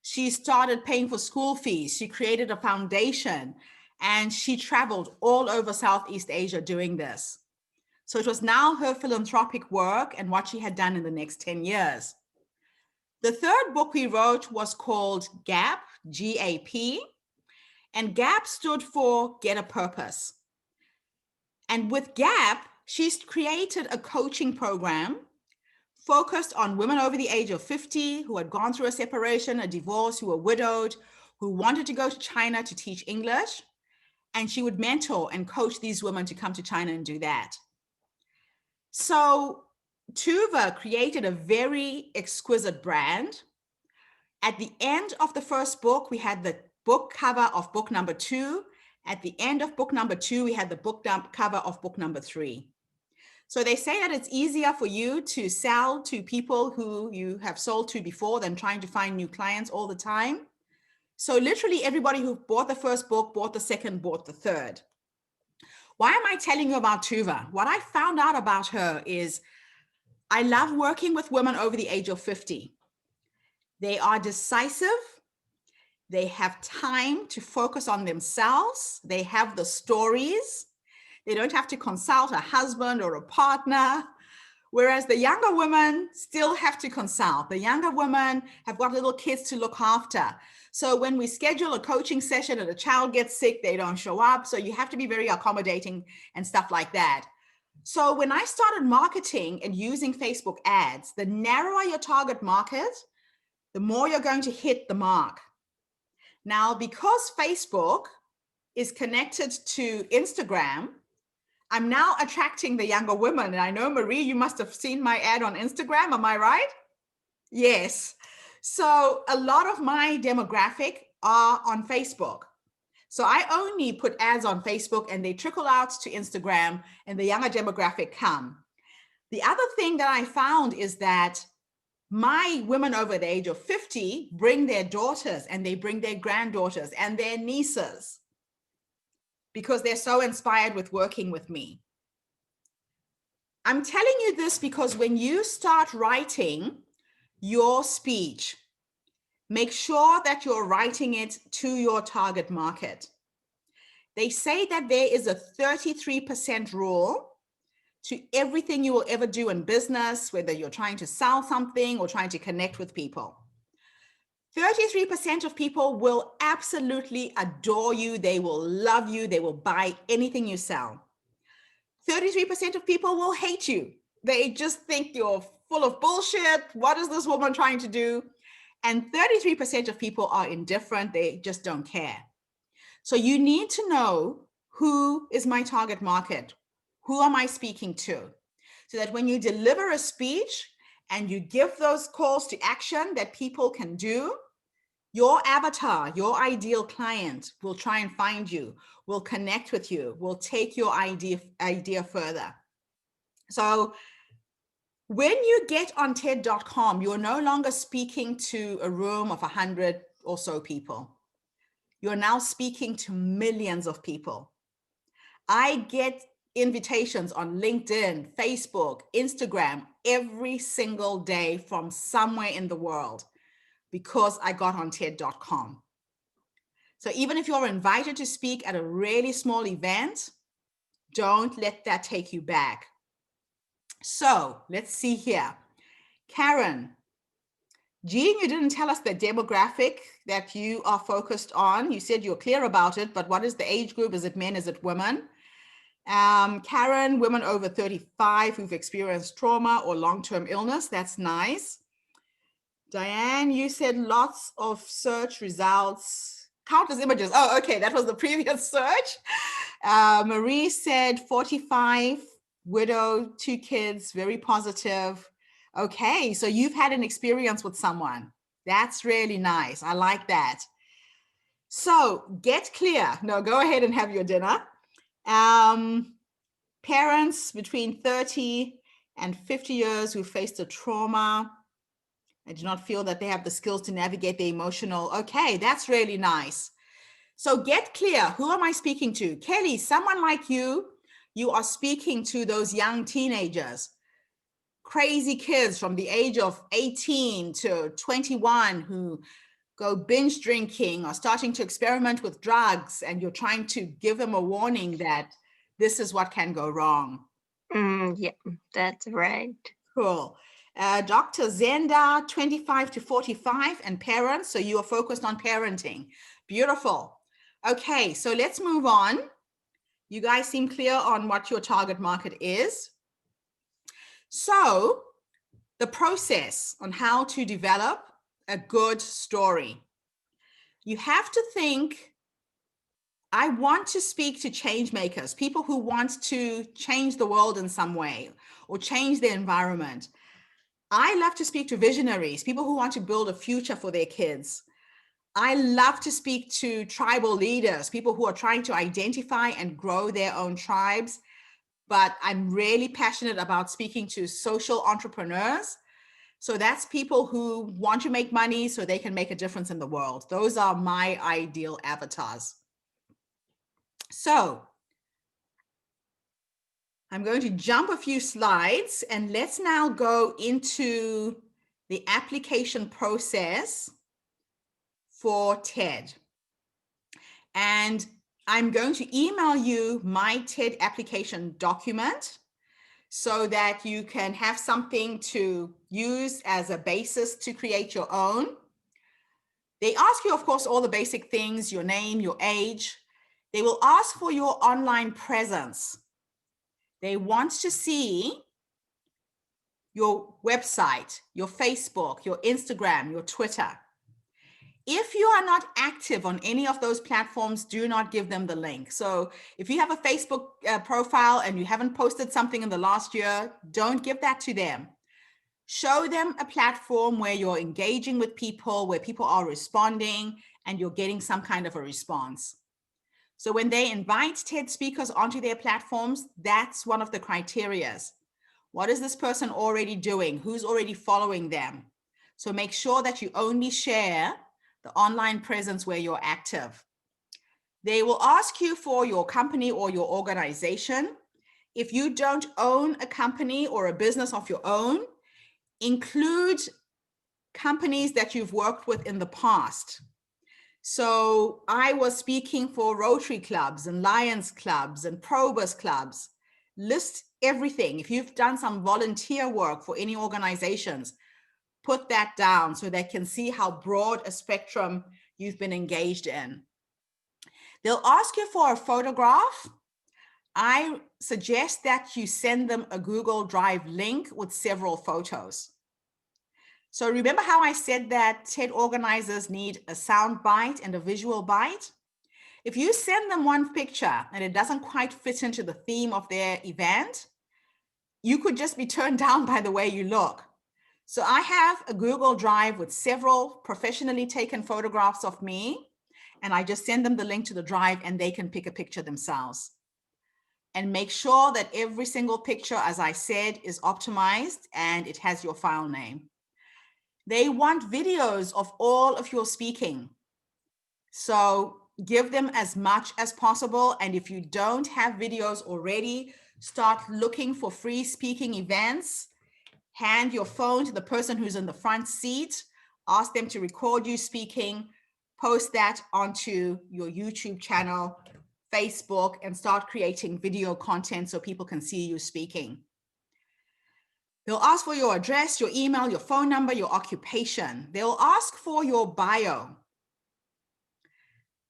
She started paying for school fees. She created a foundation and she traveled all over Southeast Asia doing this. So it was now her philanthropic work and what she had done in the next 10 years. The third book we wrote was called GAP, G-A-P, and GAP stood for Get a Purpose. And with GAP, she's created a coaching program focused on women over the age of 50 who had gone through a separation, a divorce, who were widowed, who wanted to go to China to teach English. And she would mentor and coach these women to come to China and do that. So Tuva created a very exquisite brand. At the end of the first book, we had the book cover of book number 2, At the end of book number 2, we had the book cover of book number 3. So they say that it's easier for you to sell to people who you have sold to before than trying to find new clients all the time. So literally everybody who bought the first book, bought the second, bought the third. Why am I telling you about Tuva? What I found out about her is I love working with women over the age of 50. They are decisive. They have time to focus on themselves. They have the stories. They don't have to consult a husband or a partner. Whereas the younger women still have to consult. The younger women have got little kids to look after. So when we schedule a coaching session and a child gets sick, they don't show up. So you have to be very accommodating and stuff like that. So when I started marketing and using Facebook ads, the narrower your target market, the more you're going to hit the mark. Now, because Facebook is connected to Instagram, I'm now attracting the younger women. And I know, Marie, you must have seen my ad on Instagram. Am I right? Yes. So a lot of my demographic are on Facebook. So I only put ads on Facebook and they trickle out to Instagram and the younger demographic come. The other thing that I found is that my women over the age of 50 bring their daughters and they bring their granddaughters and their nieces because they're so inspired with working with me. I'm telling you this because when you start writing your speech, make sure that you're writing it to your target market. They say that there is a 33% rule to everything you will ever do in business, whether you're trying to sell something or trying to connect with people. 33% of people will absolutely adore you. They will love you. They will buy anything you sell. 33% of people will hate you. They just think you're full of bullshit. What is this woman trying to do? And 33% of people are indifferent. They just don't care. So you need to know, who is my target market? Who am I speaking to? So that when you deliver a speech and you give those calls to action that people can do, your avatar, your ideal client will try and find you, will connect with you, will take your idea further. So when you get on TED.com, you're no longer speaking to a room of 100 or so people. You're now speaking to millions of people. I get invitations on LinkedIn, Facebook, Instagram every single day from somewhere in the world because I got on TED.com. So even if you're invited to speak at a really small event, don't let that take you back. So let's see here. Karen, Jean, you didn't tell us the demographic that you are focused on. You said you're clear about it, but what is the age group? Is it men? Is it women? Karen, women over 35 who've experienced trauma or long-term illness. That's nice. Diane, you said lots of search results, countless images. Oh, okay, that was the previous search. Marie said 45, widow, 2 kids, very positive. Okay, so you've had an experience with someone. That's really nice. I like that. So get clear. No, go ahead and have your dinner. Parents between 30 and 50 years who faced a trauma and do not feel that they have the skills to navigate the emotional. Okay, that's really nice. So get clear. Who am I speaking to? Kelly, someone like you are speaking to those young teenagers, crazy kids from the age of 18 to 21 who go binge drinking or starting to experiment with drugs, and you're trying to give them a warning that this is what can go wrong. Yeah, that's right. Cool. Dr. Zenda, 25 to 45 and parents. So you are focused on parenting. Beautiful. Okay, so let's move on. You guys seem clear on what your target market is. So the process on how to develop a good story. You have to think, I want to speak to change makers, people who want to change the world in some way or change the environment. I love to speak to visionaries, people who want to build a future for their kids. I love to speak to tribal leaders, people who are trying to identify and grow their own tribes. But I'm really passionate about speaking to social entrepreneurs. So that's people who want to make money so they can make a difference in the world. Those are my ideal avatars. So I'm going to jump a few slides and let's now go into the application process for TED. And I'm going to email you my TED application document so that you can have something to use as a basis to create your own. They ask you, of course, all the basic things, your name, your age. They will ask for your online presence. They want to see your website, your Facebook, your Instagram, your Twitter. If you are not active on any of those platforms, do not give them the link. So if you have a Facebook profile and you haven't posted something in the last year, don't give that to them. Show them a platform where you're engaging with people, where people are responding and you're getting some kind of a response. So when they invite TED speakers onto their platforms, that's one of the criteria. What is this person already doing? Who's already following them? So make sure that you only share the online presence where you're active. They will ask you for your company or your organization. If you don't own a company or a business of your own, include companies that you've worked with in the past. So I was speaking for Rotary clubs and Lions clubs and Probus clubs. List everything. If you've done some volunteer work for any organizations, put that down so they can see how broad a spectrum you've been engaged in. They'll ask you for a photograph. I suggest that you send them a Google Drive link with several photos. So remember how I said that TED organizers need a sound bite and a visual bite? If you send them one picture and it doesn't quite fit into the theme of their event, you could just be turned down by the way you look. So I have a Google Drive with several professionally taken photographs of me, and I just send them the link to the drive and they can pick a picture themselves. And make sure that every single picture, as I said, is optimized and it has your file name. They want videos of all of your speaking. So give them as much as possible. And if you don't have videos already, start looking for free speaking events. Hand your phone to the person who's in the front seat, ask them to record you speaking, post that onto your YouTube channel, Facebook, and start creating video content so people can see you speaking. They'll ask for your address, your email, your phone number, your occupation. They'll ask for your bio.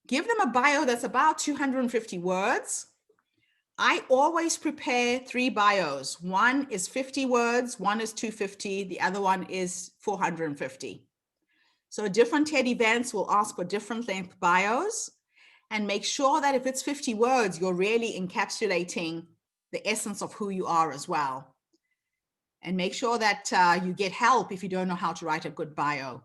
Give them a bio that's about 250 words. I always prepare 3 bios. One is 50 words, one is 250, the other one is 450. So different TED events will ask for different length bios, and make sure that if it's 50 words, you're really encapsulating the essence of who you are as well. And make sure that you get help if you don't know how to write a good bio.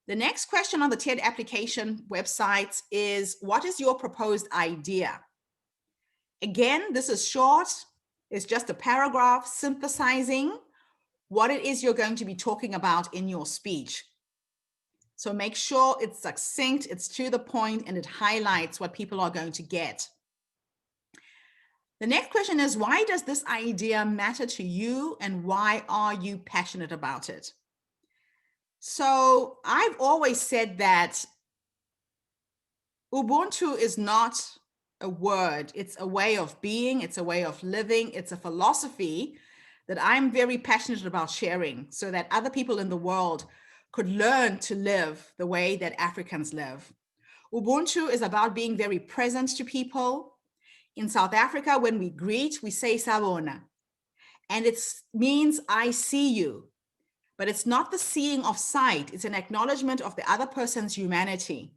The next question on the TED application website is, what is your proposed idea? Again, this is short. It's just a paragraph synthesizing what it is you're going to be talking about in your speech. So make sure it's succinct, it's to the point, and it highlights what people are going to get. The next question is, why does this idea matter to you and why are you passionate about it? So I've always said that Ubuntu is not a word, it's a way of being, it's a way of living, it's a philosophy that I'm very passionate about sharing so that other people in the world could learn to live the way that Africans live. Ubuntu is about being very present to people. In South Africa, when we greet, we say Sabona, and it means I see you, but it's not the seeing of sight, it's an acknowledgement of the other person's humanity.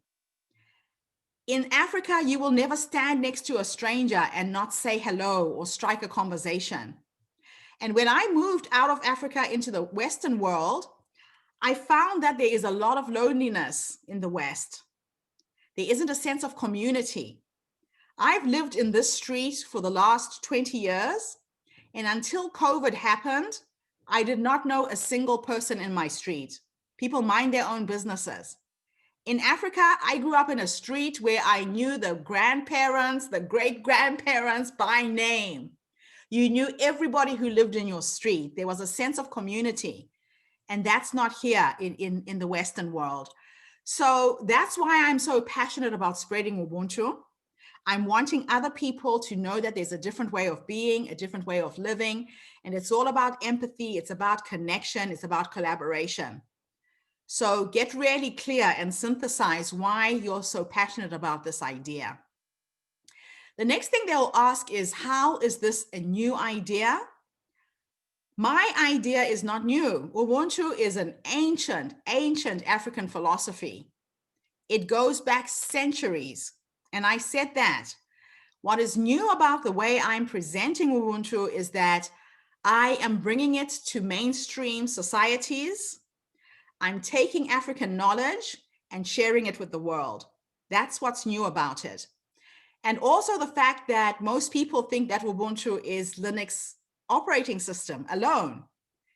In Africa, you will never stand next to a stranger and not say hello or strike a conversation. And when I moved out of Africa into the Western world, I found that there is a lot of loneliness in the West. There isn't a sense of community. I've lived in this street for the last 20 years, and until COVID happened, I did not know a single person in my street. People mind their own businesses. In Africa, I grew up in a street where I knew the grandparents, the great-grandparents by name. You knew everybody who lived in your street. There was a sense of community. And that's not here in the Western world. So that's why I'm so passionate about spreading Ubuntu. I'm wanting other people to know that there's a different way of being, a different way of living. And it's all about empathy. It's about connection. It's about collaboration. So get really clear and synthesize why you're so passionate about this idea. The next thing they'll ask is, how is this a new idea? My idea is not new. Ubuntu is an ancient African philosophy. It goes back centuries. And I said that. What is new about the way I'm presenting Ubuntu is that I am bringing it to mainstream societies. I'm taking African knowledge and sharing it with the world. That's what's new about it. And also the fact that most people think that Ubuntu is Linux operating system alone.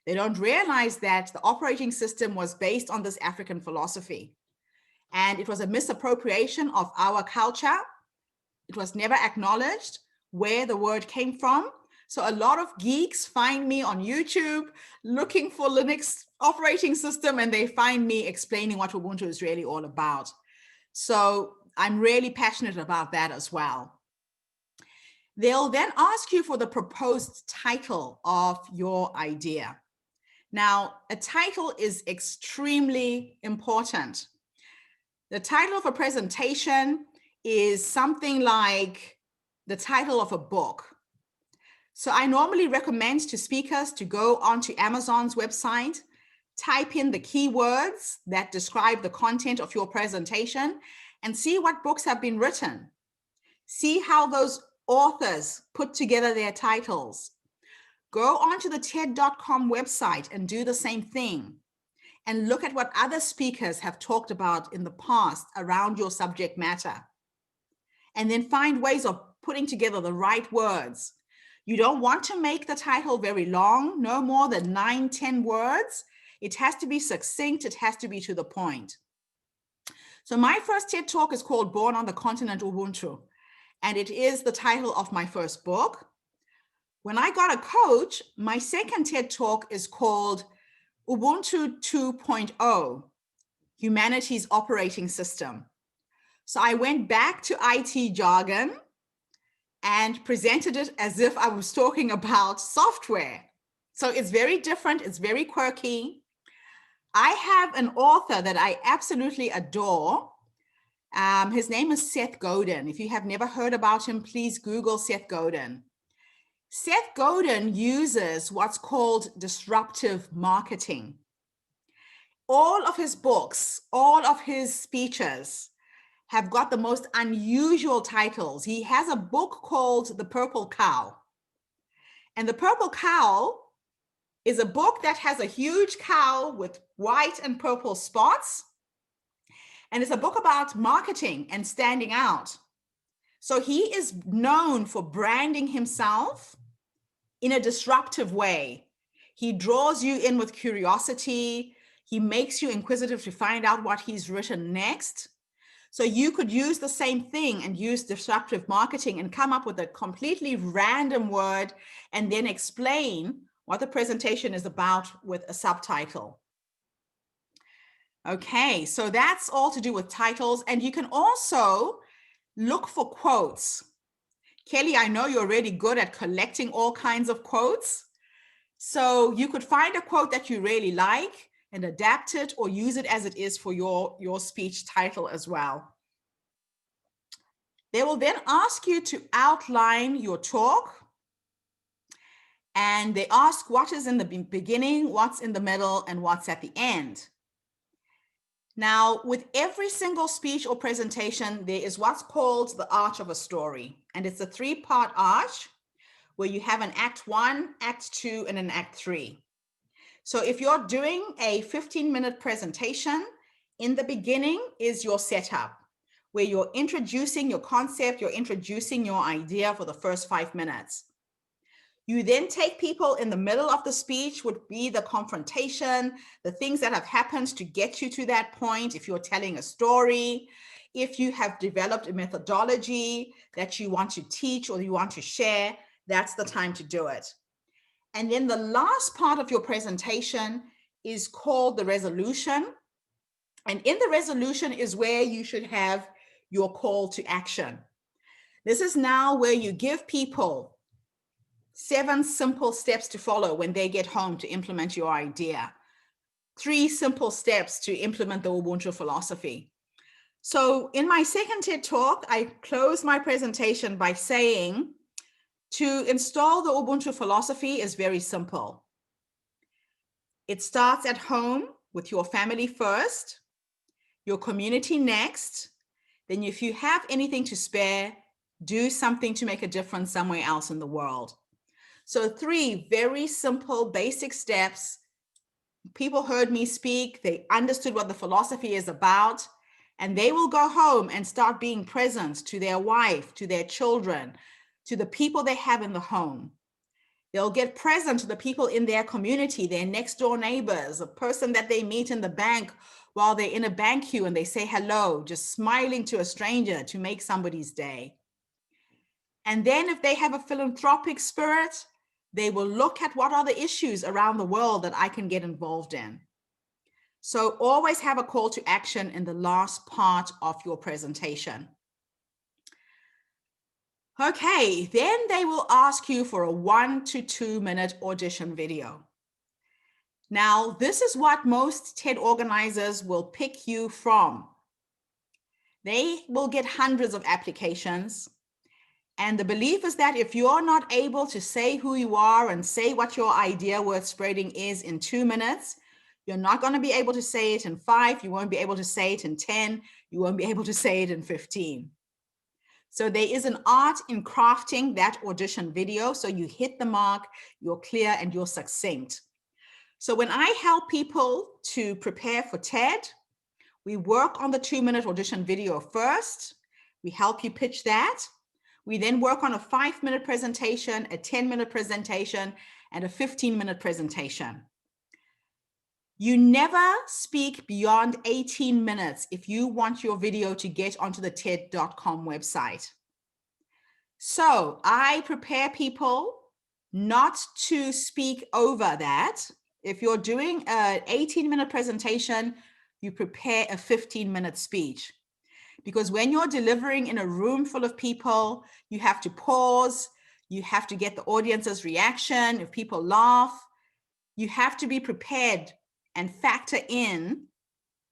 They don't realize that the operating system was based on this African philosophy. And it was a misappropriation of our culture. It was never acknowledged where the word came from. So a lot of geeks find me on YouTube looking for Linux operating system, and they find me explaining what Ubuntu is really all about. So I'm really passionate about that as well. They'll then ask you for the proposed title of your idea. Now, a title is extremely important. The title of a presentation is something like the title of a book. So I normally recommend to speakers to go onto Amazon's website, type in the keywords that describe the content of your presentation, and see what books have been written. See how those authors put together their titles. Go onto the TED.com website and do the same thing. And look at what other speakers have talked about in the past around your subject matter. And then find ways of putting together the right words. You don't want to make the title very long, no more than 9-10 words. It has to be succinct. It has to be to the point. So my first TED Talk is called Born on the Continent Ubuntu. And it is the title of my first book. When I got a coach, my second TED Talk is called Ubuntu 2.0, Humanity's Operating System. So I went back to IT jargon and presented it as if I was talking about software. So it's very different. It's very quirky. I have an author that I absolutely adore. His name is Seth Godin. If you have never heard about him, please Google Seth Godin. Seth Godin uses what's called disruptive marketing. All of his books, all of his speeches have got the most unusual titles. He has a book called The Purple Cow. And The Purple Cow is a book that has a huge cow with white and purple spots. And it's a book about marketing and standing out. So he is known for branding himself in a disruptive way. He draws you in with curiosity. He makes you inquisitive to find out what he's written next. So you could use the same thing and use disruptive marketing and come up with a completely random word and then explain what the presentation is about with a subtitle. Okay, so that's all to do with titles. And you can also look for quotes. Kelly, I know you're really good at collecting all kinds of quotes. So you could find a quote that you really like and adapt it or use it as it is for your speech title as well. They will then ask you to outline your talk. And they ask what is in the beginning, what's in the middle, and what's at the end. Now, with every single speech or presentation, there is what's called the arch of a story. And it's a 3-part arch where you have an act 1, act 2, and an act 3. So if you're doing a 15-minute presentation, in the beginning is your setup, where you're introducing your concept, you're introducing your idea for the first 5 minutes. You then take people in the middle of the speech, would be the confrontation, the things that have happened to get you to that point. If you're telling a story, if you have developed a methodology that you want to teach or you want to share, that's the time to do it. And then the last part of your presentation is called the resolution. And in the resolution is where you should have your call to action. This is now where you give people 7 simple steps to follow when they get home to implement your idea. 3 simple steps to implement the Ubuntu philosophy. So in my second TED Talk, I close my presentation by saying to install the Ubuntu philosophy is very simple. It starts at home with your family first, your community next. Then if you have anything to spare, do something to make a difference somewhere else in the world. So 3 very simple, basic steps. People heard me speak, they understood what the philosophy is about, and they will go home and start being present to their wife, to their children, to the people they have in the home. They'll get present to the people in their community, their next door neighbors, a person that they meet in the bank while they're in a bank queue and they say hello, just smiling to a stranger to make somebody's day. And then if they have a philanthropic spirit, they will look at what are the issues around the world that I can get involved in. So always have a call to action in the last part of your presentation. Okay, then they will ask you for a 1 to 2 minute audition video. Now, this is what most TED organizers will pick you from. They will get hundreds of applications. And the belief is that if you're not able to say who you are and say what your idea worth spreading is in 2 minutes, you're not going to be able to say it in 5, you won't be able to say it in 10, you won't be able to say it in 15. So there is an art in crafting that audition video so you hit the mark, you're clear, and you're succinct. So when I help people to prepare for TED, we work on the 2-minute audition video first. We help you pitch that. We then work on a 5-minute presentation, a 10-minute presentation, and a 15-minute presentation. You never speak beyond 18 minutes if you want your video to get onto the TED.com website. So I prepare people not to speak over that. If you're doing an 18-minute presentation, you prepare a 15-minute speech. Because when you're delivering in a room full of people, you have to pause, you have to get the audience's reaction. If people laugh, you have to be prepared and factor in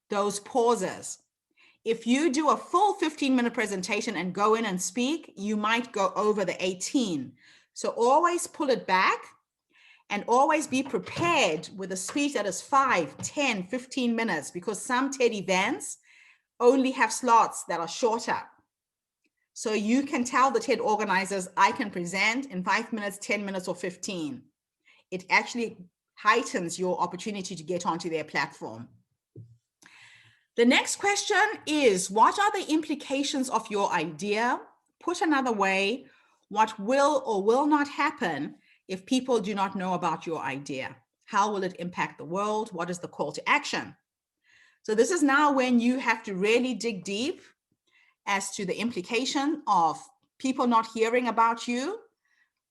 those pauses. If you do a full 15-minute presentation and go in and speak, you might go over the 18. So always pull it back and always be prepared with a speech that is 5, 10, 15 minutes, because some TED events only have slots that are shorter. So you can tell the TED organizers, I can present in 5 minutes, 10 minutes, or 15. It actually heightens your opportunity to get onto their platform. The next question is, what are the implications of your idea? Put another way, what will or will not happen if people do not know about your idea? How will it impact the world? What is the call to action? So this is now when you have to really dig deep as to the implication of people not hearing about you.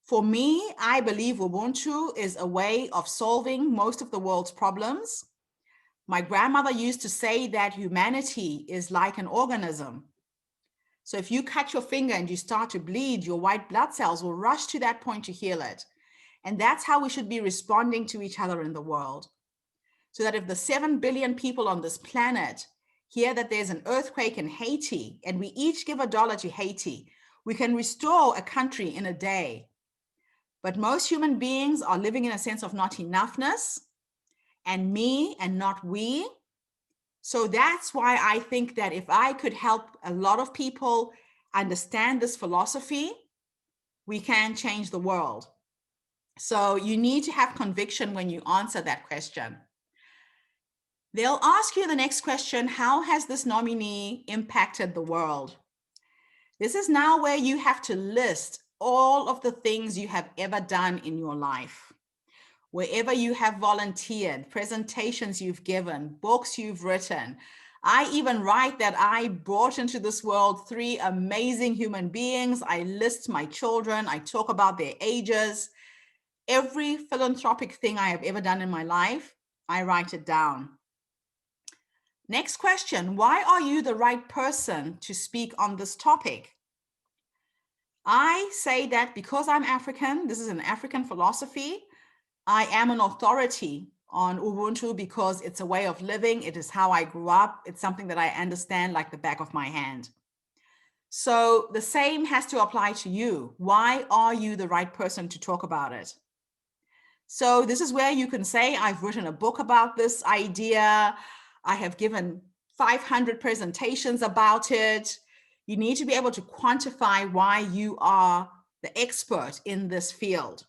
For me, I believe Ubuntu is a way of solving most of the world's problems. My grandmother used to say that humanity is like an organism. So if you cut your finger and you start to bleed, your white blood cells will rush to that point to heal it. And that's how we should be responding to each other in the world. So that if the 7 billion people on this planet hear that there's an earthquake in Haiti and we each give $1 to Haiti, we can restore a country in a day. But most human beings are living in a sense of not enoughness and me and not we. So that's why I think that if I could help a lot of people understand this philosophy, we can change the world. So you need to have conviction when you answer that question. They'll ask you the next question, how has this nominee impacted the world? This is now where you have to list all of the things you have ever done in your life. Wherever you have volunteered, presentations you've given, books you've written. I even write that I brought into this world 3 amazing human beings. I list my children. I talk about their ages. Every philanthropic thing I have ever done in my life, I write it down. Next question, why are you the right person to speak on this topic? I say that because I'm African, this is an African philosophy, I am an authority on Ubuntu because it's a way of living. It is how I grew up. It's something that I understand like the back of my hand. So the same has to apply to you. Why are you the right person to talk about it? So this is where you can say, I've written a book about this idea. I have given 500 presentations about it. You need to be able to quantify why you are the expert in this field.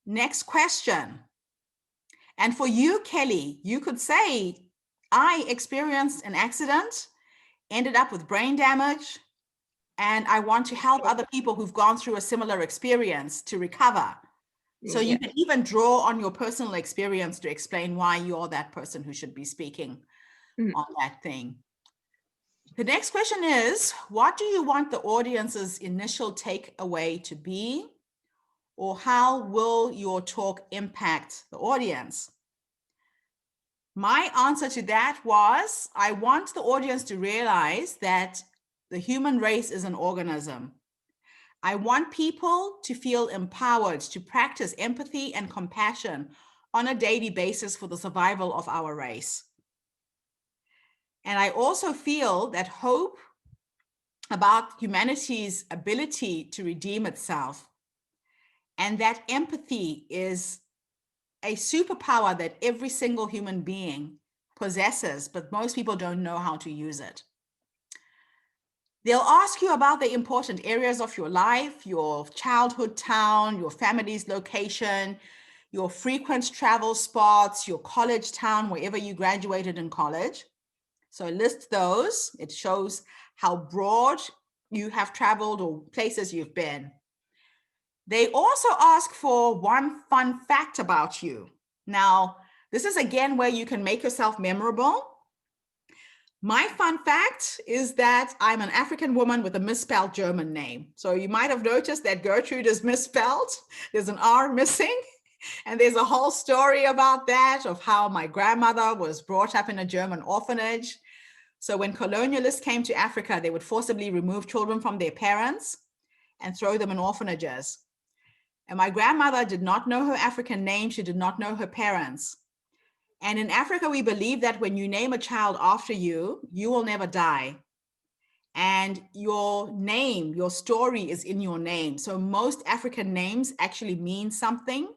Next question. And for you, Kelly, you could say, I experienced an accident, ended up with brain damage, and I want to help other people who've gone through a similar experience to recover. So you can even draw on your personal experience to explain why you're that person who should be speaking on that thing. The next question is, what do you want the audience's initial takeaway to be? Or how will your talk impact the audience? My answer to that was, I want the audience to realize that the human race is an organism. I want people to feel empowered to practice empathy and compassion on a daily basis for the survival of our race. And I also feel that hope about humanity's ability to redeem itself, and that empathy is a superpower that every single human being possesses, but most people don't know how to use it. They'll ask you about the important areas of your life, your childhood town, your family's location, your frequent travel spots, your college town, wherever you graduated in college. So list those. It shows how broad you have traveled or places you've been. They also ask for one fun fact about you. Now, this is again where you can make yourself memorable. My fun fact is that I'm an African woman with a misspelled German name. So you might have noticed that Gertrude is misspelled. There's an R missing. And there's a whole story about that, of how my grandmother was brought up in a German orphanage. So when colonialists came to Africa, they would forcibly remove children from their parents and throw them in orphanages. And my grandmother did not know her African name. She did not know her parents. And in Africa, we believe that when you name a child after you, you will never die. And your name, your story is in your name. So most African names actually mean something.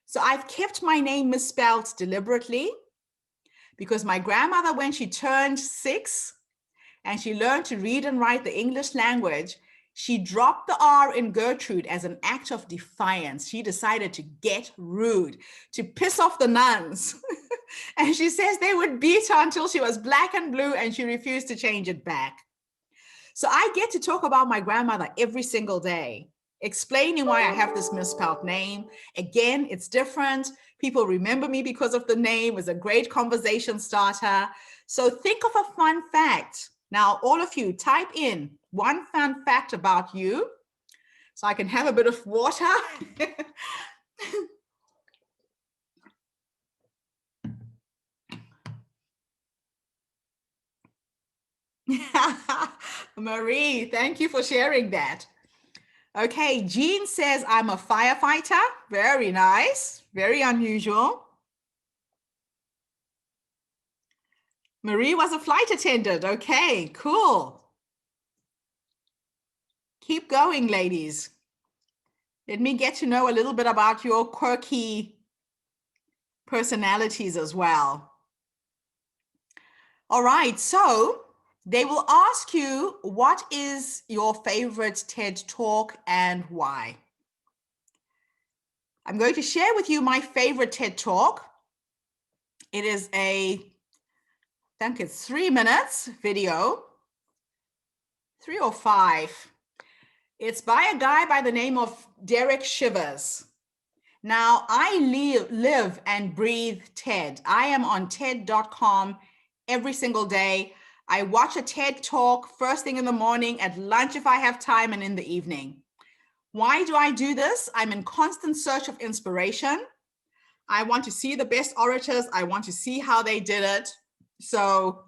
So I've kept my name misspelled deliberately because my grandmother, when she turned 6 and she learned to read and write the English language, she dropped the R in Gertrude as an act of defiance. She decided to get rude, to piss off the nuns. And she says they would beat her until she was black and blue, and she refused to change it back. So I get to talk about my grandmother every single day, explaining why I have this misspelled name. Again, it's different. People remember me because of the name. It's a great conversation starter. So think of a fun fact. Now, all of you, type in one fun fact about you so I can have a bit of water. Marie, thank you for sharing that. Okay, Jean says, I'm a firefighter. Very nice, very unusual. Marie was a flight attendant. Okay, cool. Keep going, ladies. Let me get to know a little bit about your quirky personalities as well. All right, so they will ask you, what is your favorite TED Talk and why? I'm going to share with you my favorite TED Talk. It is I think it's 3 minutes video, 3 or 5. It's by a guy by the name of Derek Shivers. Now, I live and breathe TED. I am on TED.com every single day. I watch a TED Talk first thing in the morning, at lunch if I have time, and in the evening. Why do I do this? I'm in constant search of inspiration. I want to see the best orators. I want to see how they did it. So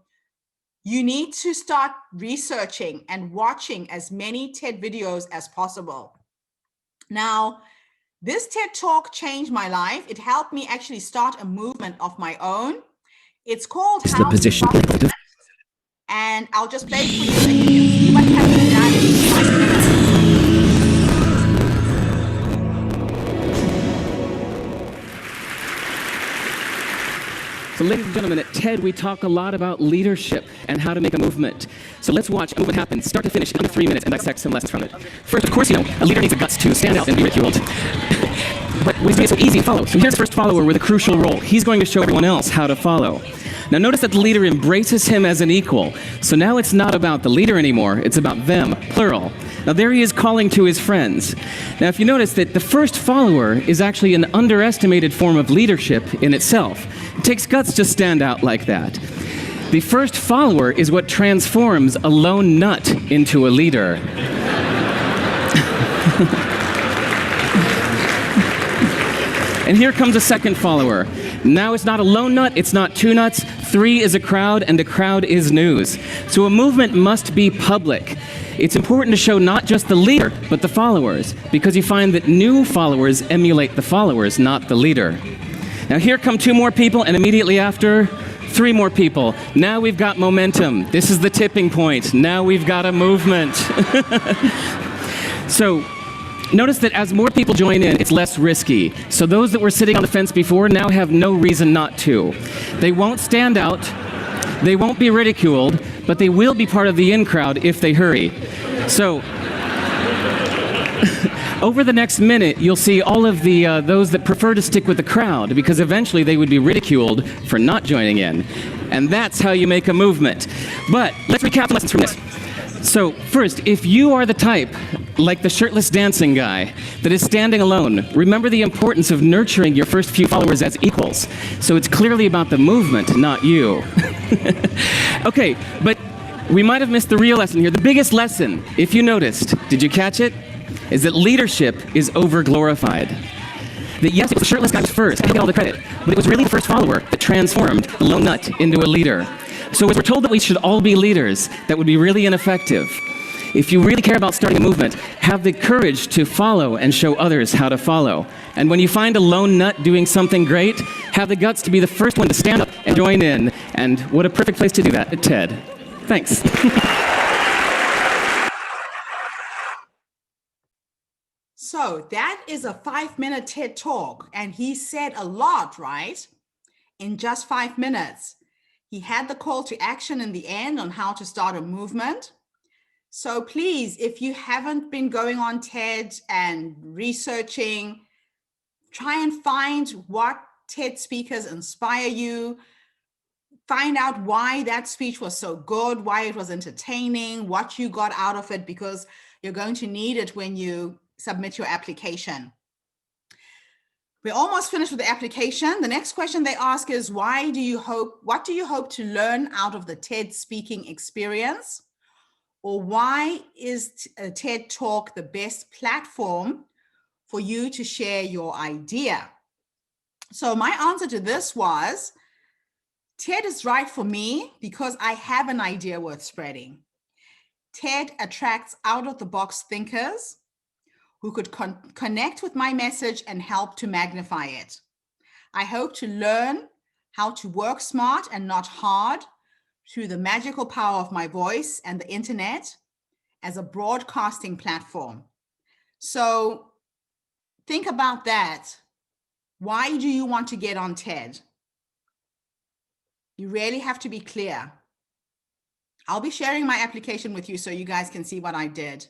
you need to start researching and watching as many TED videos as possible. Now, this TED Talk changed my life. It helped me actually start a movement of my own. It's called How to Start, and I'll just play it for you and you can see what has been done in 5 minutes. So ladies and gentlemen, at TED, we talk a lot about leadership and how to make a movement. So let's watch what happens, start to finish, in under 3 minutes, and dissect some lessons from it. First, of course, a leader needs the guts to stand out and be ridiculed. But ways to make it so easy to follow. So here's the first follower with a crucial role. He's going to show everyone else how to follow. Now notice that the leader embraces him as an equal. So now it's not about the leader anymore, it's about them, plural. Now there he is calling to his friends. Now if you notice that the first follower is actually an underestimated form of leadership in itself. It takes guts to stand out like that. The first follower is what transforms a lone nut into a leader. And here comes a second follower. Now it's not a lone nut, it's not 2 nuts, 3 is a crowd, and a crowd is news. So a movement must be public. It's important to show not just the leader, but the followers, because you find that new followers emulate the followers, not the leader. Now here come 2 more people, and immediately after, 3 more people. Now we've got momentum. This is the tipping point. Now we've got a movement. So notice that as more people join in, it's less risky. So those that were sitting on the fence before now have no reason not to. They won't stand out, they won't be ridiculed, but they will be part of the in crowd if they hurry. So over the next minute, you'll see all of the those that prefer to stick with the crowd, because eventually they would be ridiculed for not joining in. And that's how you make a movement. But let's recap the lessons from this. So first, if you are the type, like the shirtless dancing guy, that is standing alone, remember the importance of nurturing your first few followers as equals. So it's clearly about the movement, not you. Okay, but we might have missed the real lesson here. The biggest lesson, if you noticed, did you catch it? Is that leadership is over-glorified. That yes, it was the shirtless guy first, I get all the credit, but it was really the first follower that transformed the lone nut into a leader. So as we're told that we should all be leaders, that would be really ineffective. If you really care about starting a movement, have the courage to follow and show others how to follow. And when you find a lone nut doing something great, have the guts to be the first one to stand up and join in. And what a perfect place to do that at TED. Thanks. So that is a 5-minute TED Talk, and he said a lot, right? In just 5 minutes. He had the call to action in the end on how to start a movement. So please, if you haven't been going on TED and researching, try and find what TED speakers inspire you. Find out why that speech was so good, why it was entertaining, what you got out of it, because you're going to need it when you submit your application. We're almost finished with the application. The next question they ask is, what do you hope to learn out of the TED speaking experience? Or why is a TED Talk the best platform for you to share your idea? So my answer to this was, TED is right for me because I have an idea worth spreading. TED attracts out-of-the-box thinkers who could connect with my message and help to magnify it. I hope to learn how to work smart and not hard through the magical power of my voice and the internet as a broadcasting platform. So think about that. Why do you want to get on TED? You really have to be clear. I'll be sharing my application with you so you guys can see what I did.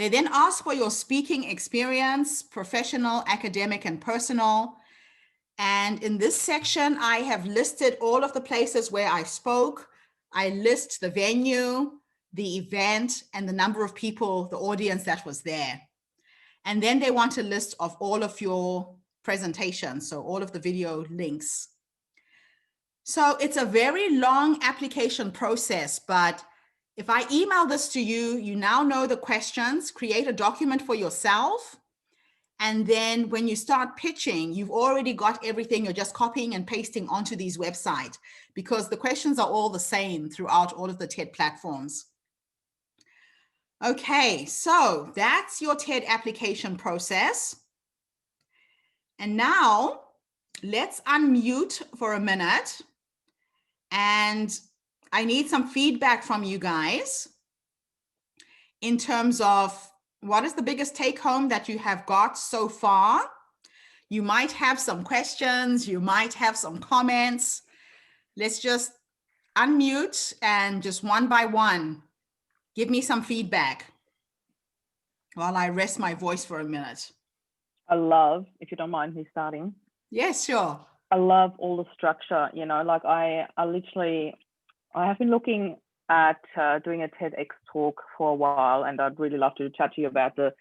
They then ask for your speaking experience, professional, academic, and personal. And in this section, I have listed all of the places where I spoke. I list the venue, the event, and the number of people, the audience that was there. And then they want a list of all of your presentations, so all of the video links. So it's a very long application process, but if I email this to you, you now know the questions, create a document for yourself. And then when you start pitching, you've already got everything. You're just copying and pasting onto these websites because the questions are all the same throughout all of the TED platforms. Okay, so that's your TED application process. And now let's unmute for a minute. And I need some feedback from you guys in terms of what is the biggest take home that you have got so far. You might have some questions, you might have some comments. Let's just unmute and just one by one, give me some feedback while I rest my voice for a minute. I love, if you don't mind me starting. Yes, sure. I love all the structure, you know, like I have been looking at doing a TEDx talk for a while, and I'd really love to chat to you about the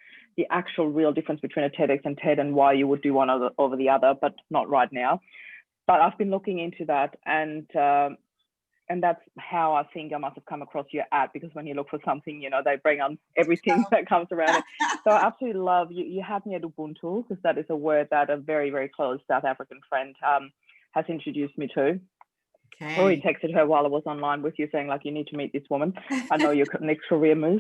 actual real difference between a TEDx and TED and why you would do one over the other, but not right now. But I've been looking into that, and that's how I think I must have come across your ad, because when you look for something, you know, they bring on everything that comes around it. So I absolutely love, you had me at Ubuntu, because that is a word that a very, very close South African friend has introduced me to. Okay. I already texted her while I was online with you saying, like, you need to meet this woman. I know your next career move.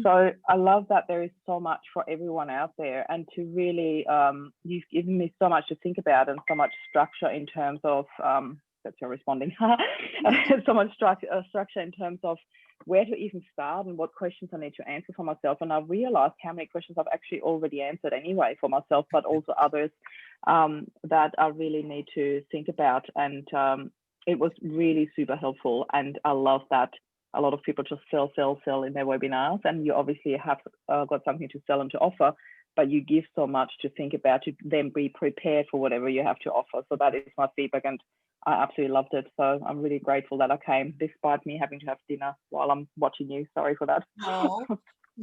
So I love that there is so much for everyone out there, and to really, you've given me so much to think about and so much structure in terms of, that's your responding, so much structure in terms of where to even start and what questions I need to answer for myself. And I've realized how many questions I've actually already answered anyway for myself, but also others that I really need to think about. And it was really super helpful. And I love that a lot of people just sell in their webinars, and you obviously have got something to sell and to offer, but you give so much to think about, to then be prepared for whatever you have to offer. So that is my feedback, and I absolutely loved it. So I'm really grateful that I came, despite me having to have dinner while I'm watching you. Sorry for that. Oh,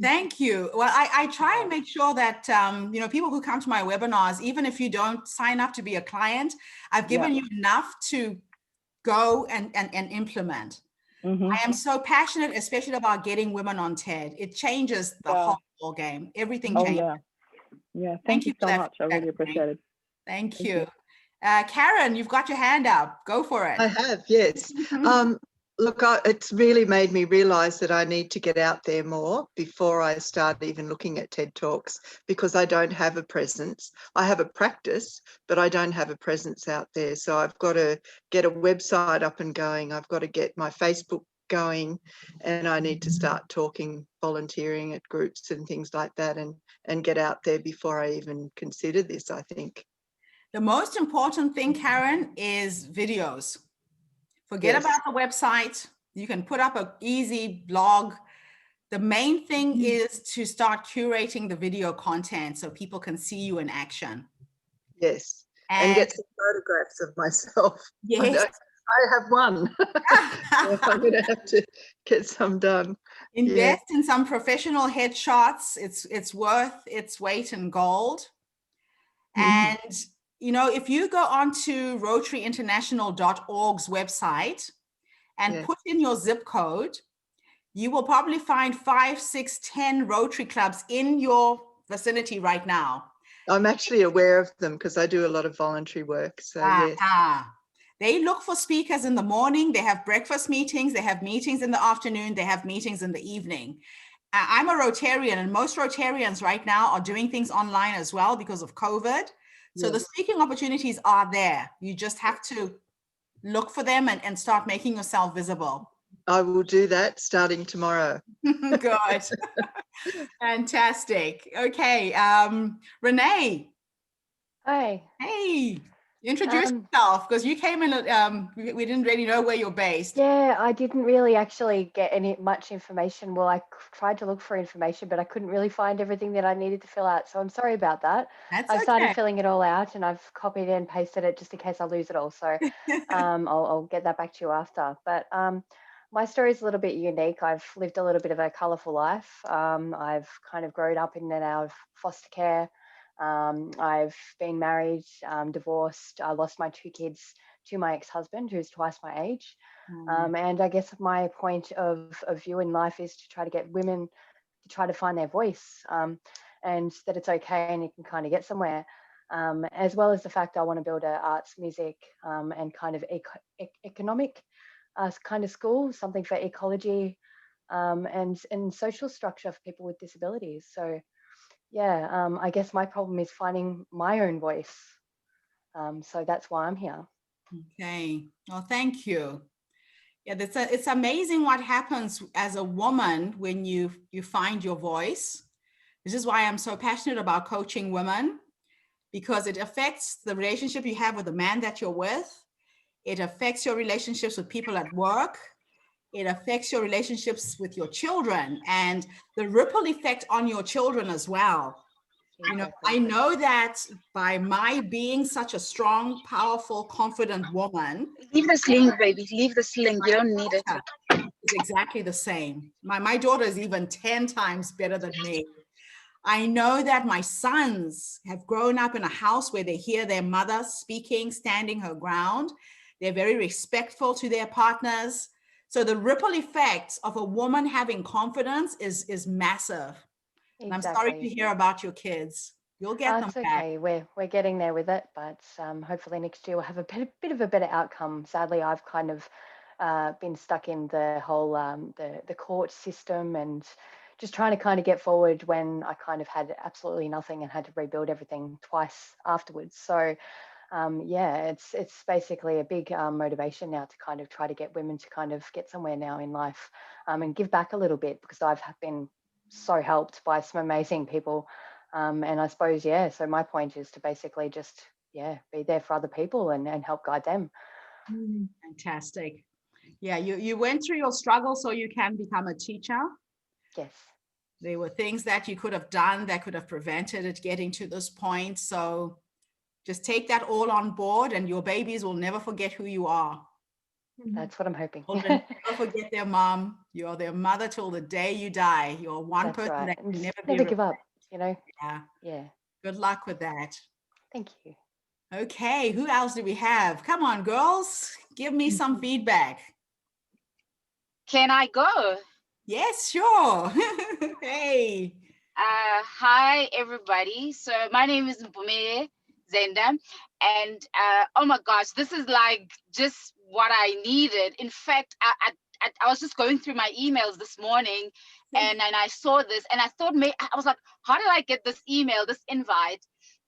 thank you. Well, I try and make sure that, you know, people who come to my webinars, even if you don't sign up to be a client, I've given you enough to go and implement. I am so passionate, especially about getting women on TED. It changes the whole game. Everything changes. Yeah. Thank you so much. I really appreciate it. Thank you. Karen, you've got your hand up. Go for it. I have, yes. Look, it's really made me realise that I need to get out there more before I start even looking at TED Talks, because I don't have a presence. I have a practice, but I don't have a presence out there. So I've got to get a website up and going. I've got to get my Facebook going, and I need to start talking, volunteering at groups and things like that, and get out there before I even consider this, I think. The most important thing, Karen, is videos. Forget about the website. You can put up an easy blog. The main thing is to start curating the video content so people can see you in action. Yes, and get some photographs of myself. Yes. I have one. So I'm going to have to get some done. Invest in some professional headshots. It's worth its weight in gold. And you know, if you go onto rotaryinternational.org's website and put in your zip code, you will probably find 5, 6, 10 Rotary clubs in your vicinity right now. I'm actually aware of them because I do a lot of voluntary work. So yes. They look for speakers in the morning. They have breakfast meetings. They have meetings in the afternoon. They have meetings in the evening. I'm a Rotarian, and most Rotarians right now are doing things online as well because of COVID. So the speaking opportunities are there. You just have to look for them and start making yourself visible. I will do that starting tomorrow. Good. Fantastic. Okay. Renee. Hi. Hey. Introduce yourself, because you came in, we didn't really know where you're based. Yeah, I didn't really actually get much information. Well, I tried to look for information, but I couldn't really find everything that I needed to fill out. So I'm sorry about that. I've started filling it all out, and I've copied and pasted it just in case I lose it all. So I'll get that back to you after. But my story is a little bit unique. I've lived a little bit of a colourful life. I've kind of grown up in and out of foster care. I've been married, divorced. I lost my 2 kids to my ex-husband, who's twice my age. And I guess my point of view in life is to try to get women to try to find their voice, and that it's okay and you can kind of get somewhere, as well as the fact I want to build a arts, music, and kind of economic kind of school, something for ecology, and social structure for people with disabilities. So yeah, I guess my problem is finding my own voice. So that's why I'm here. Okay. Well, thank you. Yeah, it's amazing what happens as a woman when you find your voice. This is why I'm so passionate about coaching women, because it affects the relationship you have with the man that you're with. It affects your relationships with people at work. It affects your relationships with your children and the ripple effect on your children as well. Exactly. You know, I know that by my being such a strong, powerful, confident woman. Leave the sling, baby. Leave the sling. You don't need it. It's exactly the same. My daughter is even 10 times better than me. I know that my sons have grown up in a house where they hear their mother speaking, standing her ground. They're very respectful to their partners. So the ripple effects of a woman having confidence is massive. Exactly. And I'm sorry to hear about your kids. You'll get them back. Okay. We're getting there with it, but hopefully next year we'll have a bit of a better outcome. Sadly, I've kind of been stuck in the whole the court system and just trying to kind of get forward when I kind of had absolutely nothing and had to rebuild everything twice afterwards. So yeah, it's basically a big motivation now to kind of try to get women to kind of get somewhere now in life, and give back a little bit, because I've been so helped by some amazing people, and I suppose, yeah, so my point is to basically just, yeah, be there for other people and help guide them. Fantastic. Yeah, you went through your struggle so you can become a teacher. Yes. There were things that you could have done that could have prevented it getting to this point. So just take that all on board and your babies will never forget who you are. That's what I'm hoping. Children never forget their mom. You're their mother till the day you die. You're one That's person right. that can never give up, you know? Yeah. Yeah. Good luck with that. Thank you. Okay, who else do we have? Come on, girls, give me some feedback. Can I go? Yes, sure. Hey. Hi, everybody. So my name is Mpumi Zenda, and oh my gosh, this is like just what I needed. In fact, I was just going through my emails this morning, and I saw this, and I thought, I was like, how did I get this email, this invite?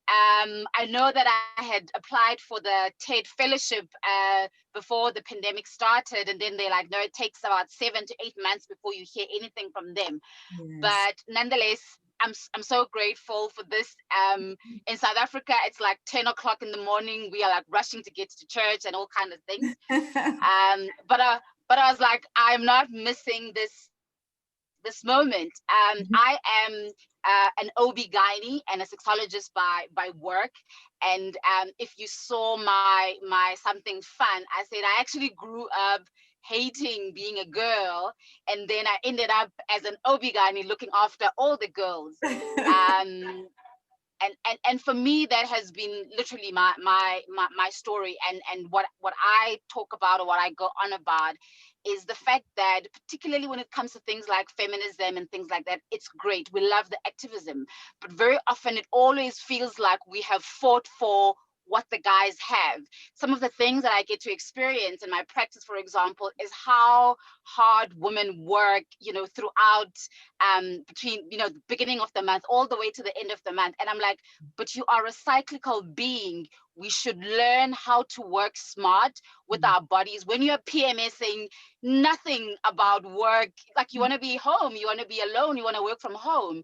I know that I had applied for the TED Fellowship before the pandemic started, and then they're like, no, it takes about 7 to 8 months before you hear anything from them. Yes. But nonetheless, I'm so grateful for this. In South Africa, it's like 10 o'clock in the morning. We are like rushing to get to church and all kinds of things. But I was like, I'm not missing this moment. I am an OB-GYN and a sexologist by work. And if you saw my something fun, I said I actually grew up hating being a girl, and then I ended up as an OB-GYN looking after all the girls. And for me, that has been literally my story, and what I talk about, or what I go on about, is the fact that particularly when it comes to things like feminism and things like that, it's great. We love the activism, but very often it always feels like we have fought for what the guys have. Some of the things that I get to experience in my practice, for example, is how hard women work, throughout between, the beginning of the month all the way to the end of the month. And I'm like, but you are a cyclical being. we should learn how to work smart with our bodies. When you're PMSing, nothing about work, like you want to be home, you want to be alone, you want to work from home.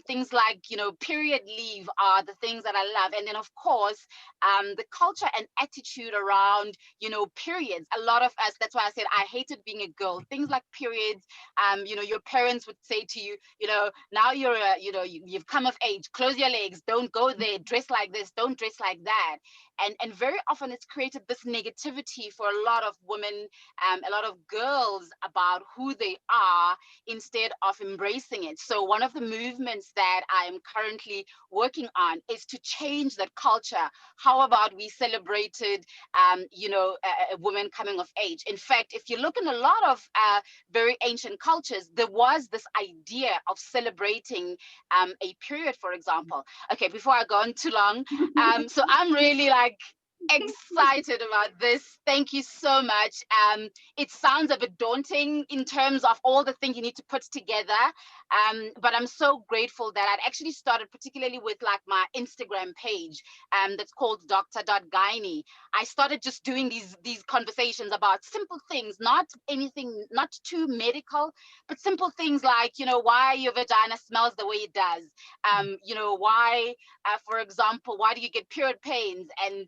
Things like, period leave are the things that I love. And then of course, the culture and attitude around, periods. A lot of us, that's why I said I hated being a girl. Things like periods, your parents would say to you, now you're you've come of age, close your legs, don't go there, dress like this, don't dress like that. And very often it's created this negativity for a lot of women, a lot of girls about who they are instead of embracing it. So one of the movements that I'm currently working on is to change that culture. How about we celebrated, a woman coming of age? In fact, if you look in a lot of very ancient cultures, there was this idea of celebrating a period, for example. Okay, before I go on too long, so I'm really excited about this. Thank you so much. It sounds a bit daunting in terms of all the things you need to put together, but I'm so grateful that I'd actually started particularly with my Instagram page that's called Dr.Gynae. I started just doing these conversations about simple things, not anything, not too medical, but simple things like, why your vagina smells the way it does, why, for example, why do you get period pains, and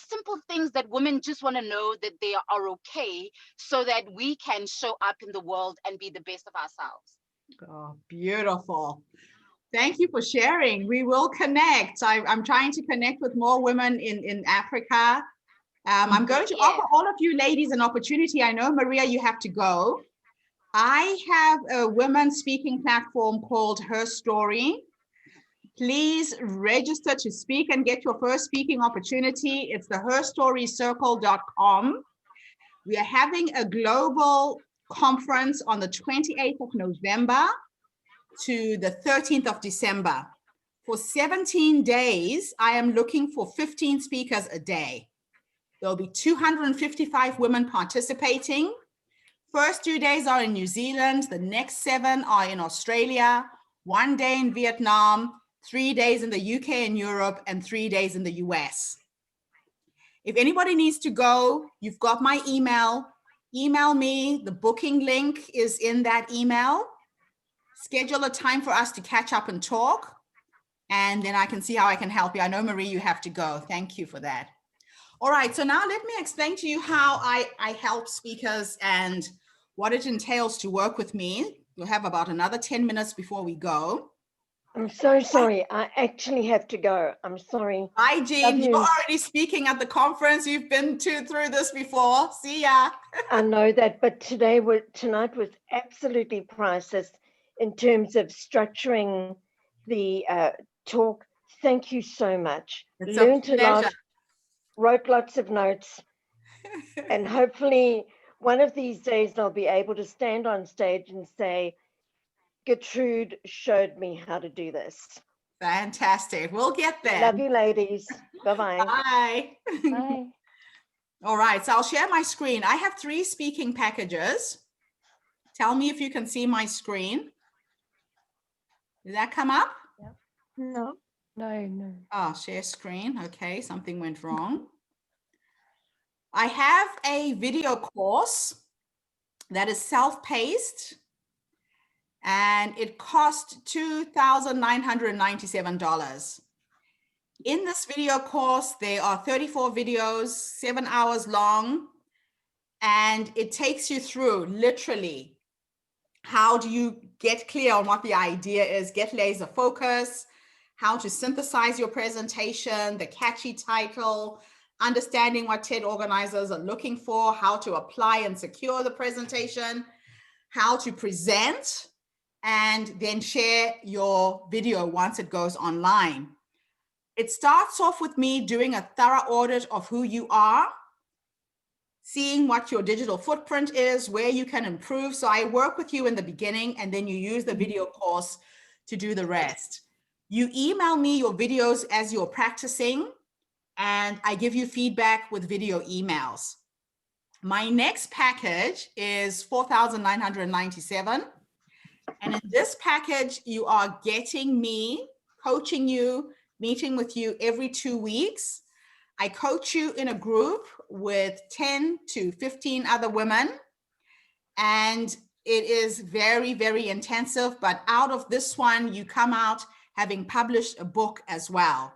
simple things that women just want to know that they are okay, so that we can show up in the world and be the best of ourselves. Oh, beautiful. Thank you for sharing. We will connect. I'm trying to connect with more women in Africa. I'm going to offer all of you ladies an opportunity. I know, Maria, you have to go. I have a women speaking platform called HerStory. Please register to speak and get your first speaking opportunity. It's the HerStoryCircle.com. We are having a global conference on the 28th of November to the 13th of December. For 17 days, I am looking for 15 speakers a day. There'll be 255 women participating. First 2 days are in New Zealand. The next 7 are in Australia, 1 day in Vietnam, 3 days in the UK and Europe, and 3 days in the US. If anybody needs to go, you've got my email. Email me. The booking link is in that email. Schedule a time for us to catch up and talk, and then I can see how I can help you. I know, Marie, you have to go. Thank you for that. All right, so now let me explain to you how I help speakers and what it entails to work with me. We'll have about another 10 minutes before we go. I'm so sorry. I actually have to go. I'm sorry. Hi, Jean. You're already speaking at the conference. You've been through this before. See ya. I know that, but tonight was absolutely priceless in terms of structuring the talk. Thank you so much. Learned a lot, wrote lots of notes, and hopefully one of these days I'll be able to stand on stage and say, Gertrude showed me how to do this. Fantastic. We'll get there. Love you, ladies. Bye-bye. Bye. Bye. All right, so I'll share my screen. I have 3 speaking packages. Tell me if you can see my screen. Did that come up? Yep. No. No. Oh, share screen. Okay, something went wrong. I have a video course that is self-paced, and it cost $2,997. In this video course, there are 34 videos, 7 hours long, and it takes you through literally how do you get clear on what the idea is, get laser focus, how to synthesize your presentation, the catchy title, understanding what TED organizers are looking for, how to apply and secure the presentation, how to present, and then share your video once it goes online. It starts off with me doing a thorough audit of who you are, seeing what your digital footprint is, where you can improve. So I work with you in the beginning, and then you use the video course to do the rest. You email me your videos as you're practicing, and I give you feedback with video emails. My next package is $4,997. And in this package, you are getting me, coaching you, meeting with you every 2 weeks. I coach you in a group with 10 to 15 other women. And it is very, very intensive. But out of this one, you come out having published a book as well.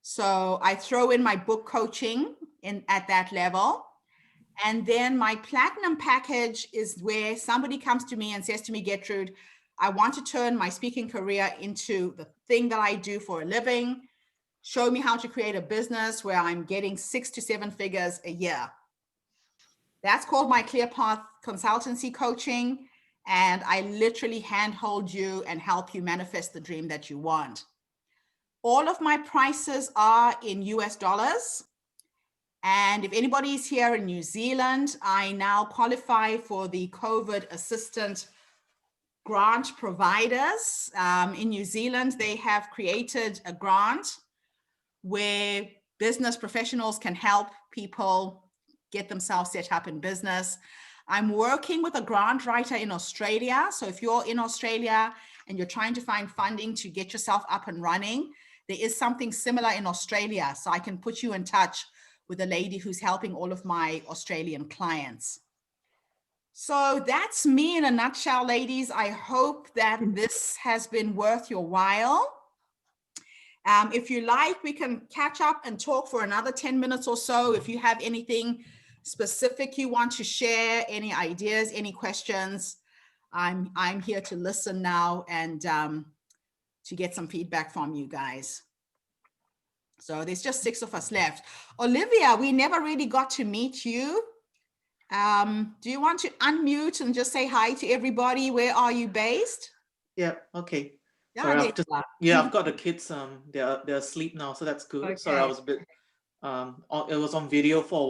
So I throw in my book coaching at that level. And then my platinum package is where somebody comes to me and says to me, Gertrude, I want to turn my speaking career into the thing that I do for a living. Show me how to create a business where I'm getting 6 to 7 figures a year. That's called my Clear Path Consultancy Coaching. And I literally handhold you and help you manifest the dream that you want. All of my prices are in US dollars. And if anybody is here in New Zealand, I now qualify for the COVID assistant grant providers. In New Zealand, they have created a grant where business professionals can help people get themselves set up in business. I'm working with a grant writer in Australia. So if you're in Australia and you're trying to find funding to get yourself up and running, there is something similar in Australia. So I can put you in touch with a lady who's helping all of my Australian clients. So that's me in a nutshell, ladies. I hope that this has been worth your while. If you like, we can catch up and talk for another 10 minutes or so. If you have anything specific you want to share, any ideas, any questions, I'm here to listen now and to get some feedback from you guys. So there's just 6 of us left. Olivia, we never really got to meet you. Do you want to unmute and just say hi to everybody? Where are you based? Yeah, okay. Yeah, sorry, I've got the kids, they're asleep now, so that's good. Okay. Sorry, I was a bit, it was on video for a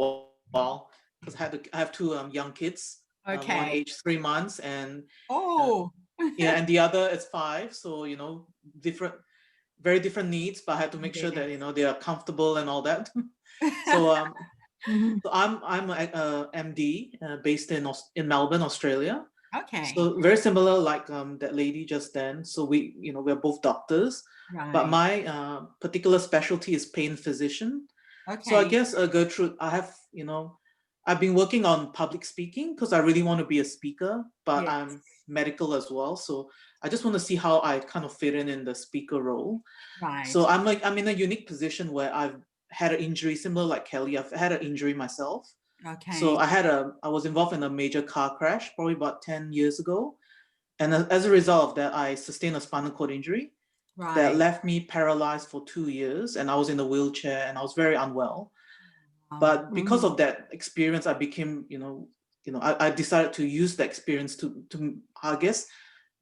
while because I have 2 young kids. Okay. One age 3 months and yeah, and the other is 5. So, you know, very different needs, but I had to make sure that, you know, they are comfortable and all that. So, so I'm a MD based in Melbourne, Australia. Okay. So very similar like that lady just then. So we're both doctors, right. But my particular specialty is pain physician. Okay. So I guess Gertrude, I've been working on public speaking because I really want to be a speaker, but yes. I'm medical as well. So I just want to see how I kind of fit in the speaker role. Right. So I'm in a unique position where I've had an injury similar like Kelly. I've had an injury myself. Okay. So I was involved in a major car crash probably about 10 years ago. And as a result of that, I sustained a spinal cord injury that left me paralyzed for 2 years. And I was in a wheelchair and I was very unwell. But because of that experience, I became, I decided to use the experience to I guess,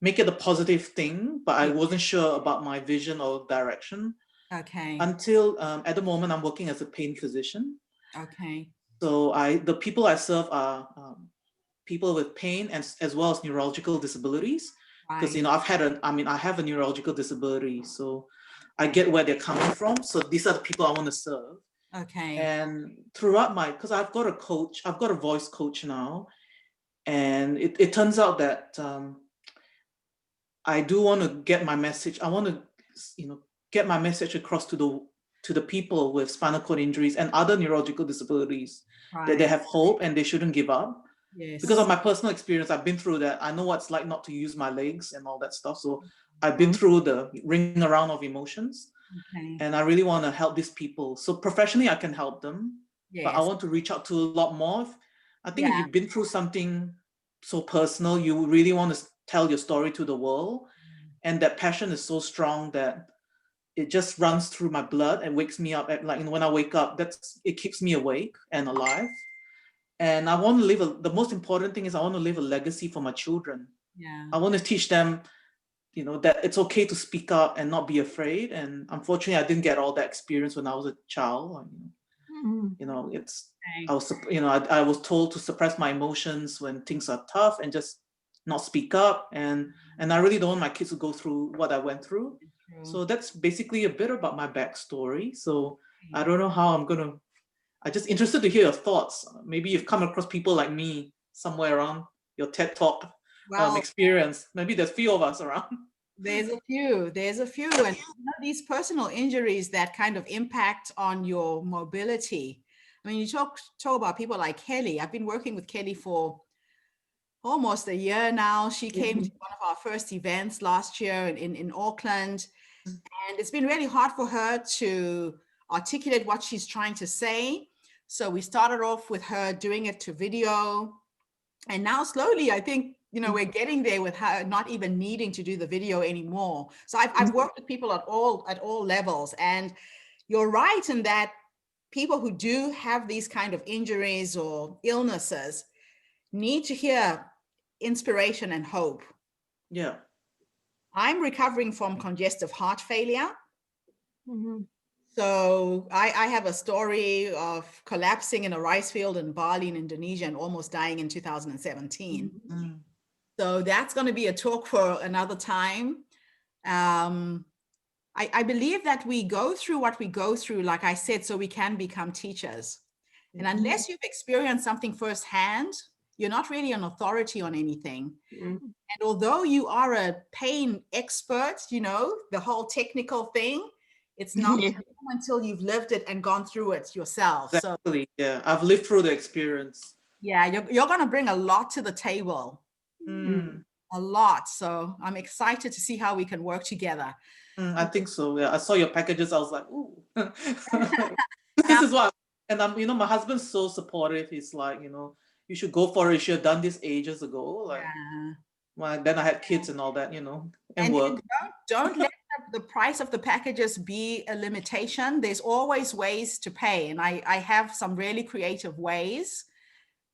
make it a positive thing, but I wasn't sure about my vision or direction. Okay. Until at the moment, I'm working as a pain physician. Okay. So the people I serve are people with pain as well as neurological disabilities. Because I have a neurological disability, so I get where they're coming from. So these are the people I want to serve. Okay. And throughout because I've got a coach, I've got a voice coach now, and it turns out that I do want to get my message. I want to, get my message across to the people with spinal cord injuries and other neurological disabilities that they have hope and they shouldn't give up. Yes. Because of my personal experience, I've been through that. I know what it's like not to use my legs and all that stuff. So I've been through the ring around of emotions. Okay. And I really want to help these people. So professionally, I can help them. Yes. But I want to reach out to a lot more. I think if you've been through something so personal, you really want to tell your story to the world. And that passion is so strong that it just runs through my blood and wakes me up when I wake up, it keeps me awake and alive. And I want to the most important thing is I want to leave a legacy for my children. Yeah. I want to teach them, that it's okay to speak up and not be afraid. And unfortunately, I didn't get all that experience when I was a child. I was told to suppress my emotions when things are tough and just not speak up. And I really don't want my kids to go through what I went through. So that's basically a bit about my backstory. So I don't know how I'm just interested to hear your thoughts. Maybe you've come across people like me somewhere around your TED Talk experience. Maybe there's a few of us around. There's a few. And these personal injuries that kind of impact on your mobility. I mean, you talk about people like Kelly. I've been working with Kelly for almost a year now. She came to one of our first events last year in Auckland. And it's been really hard for her to articulate what she's trying to say. So we started off with her doing it to video. And now slowly, I think, we're getting there with her not even needing to do the video anymore. So I've worked with people at all levels. And you're right in that people who do have these kind of injuries or illnesses need to hear inspiration and hope. Yeah. I'm recovering from congestive heart failure. So I have a story of collapsing in a rice field in Bali in Indonesia and almost dying in 2017. So that's going to be a talk for another time. I believe that we go through what we go through, like I said, so we can become teachers. And unless you've experienced something firsthand, you're not really an authority on anything. And although you are a pain expert, the whole technical thing, it's not until you've lived it and gone through it yourself. Exactly. Yeah, I've lived through the experience. Yeah, you're going to bring a lot to the table. A lot. So I'm excited to see how we can work together. I think so. Yeah, I saw your packages. I was like, ooh, this is what. And my husband's so supportive. He's like, you should go for it. You should have done this ages ago. Like, well, then I had kids and all that, and work. Don't let the price of the packages be a limitation. There's always ways to pay, and I have some really creative ways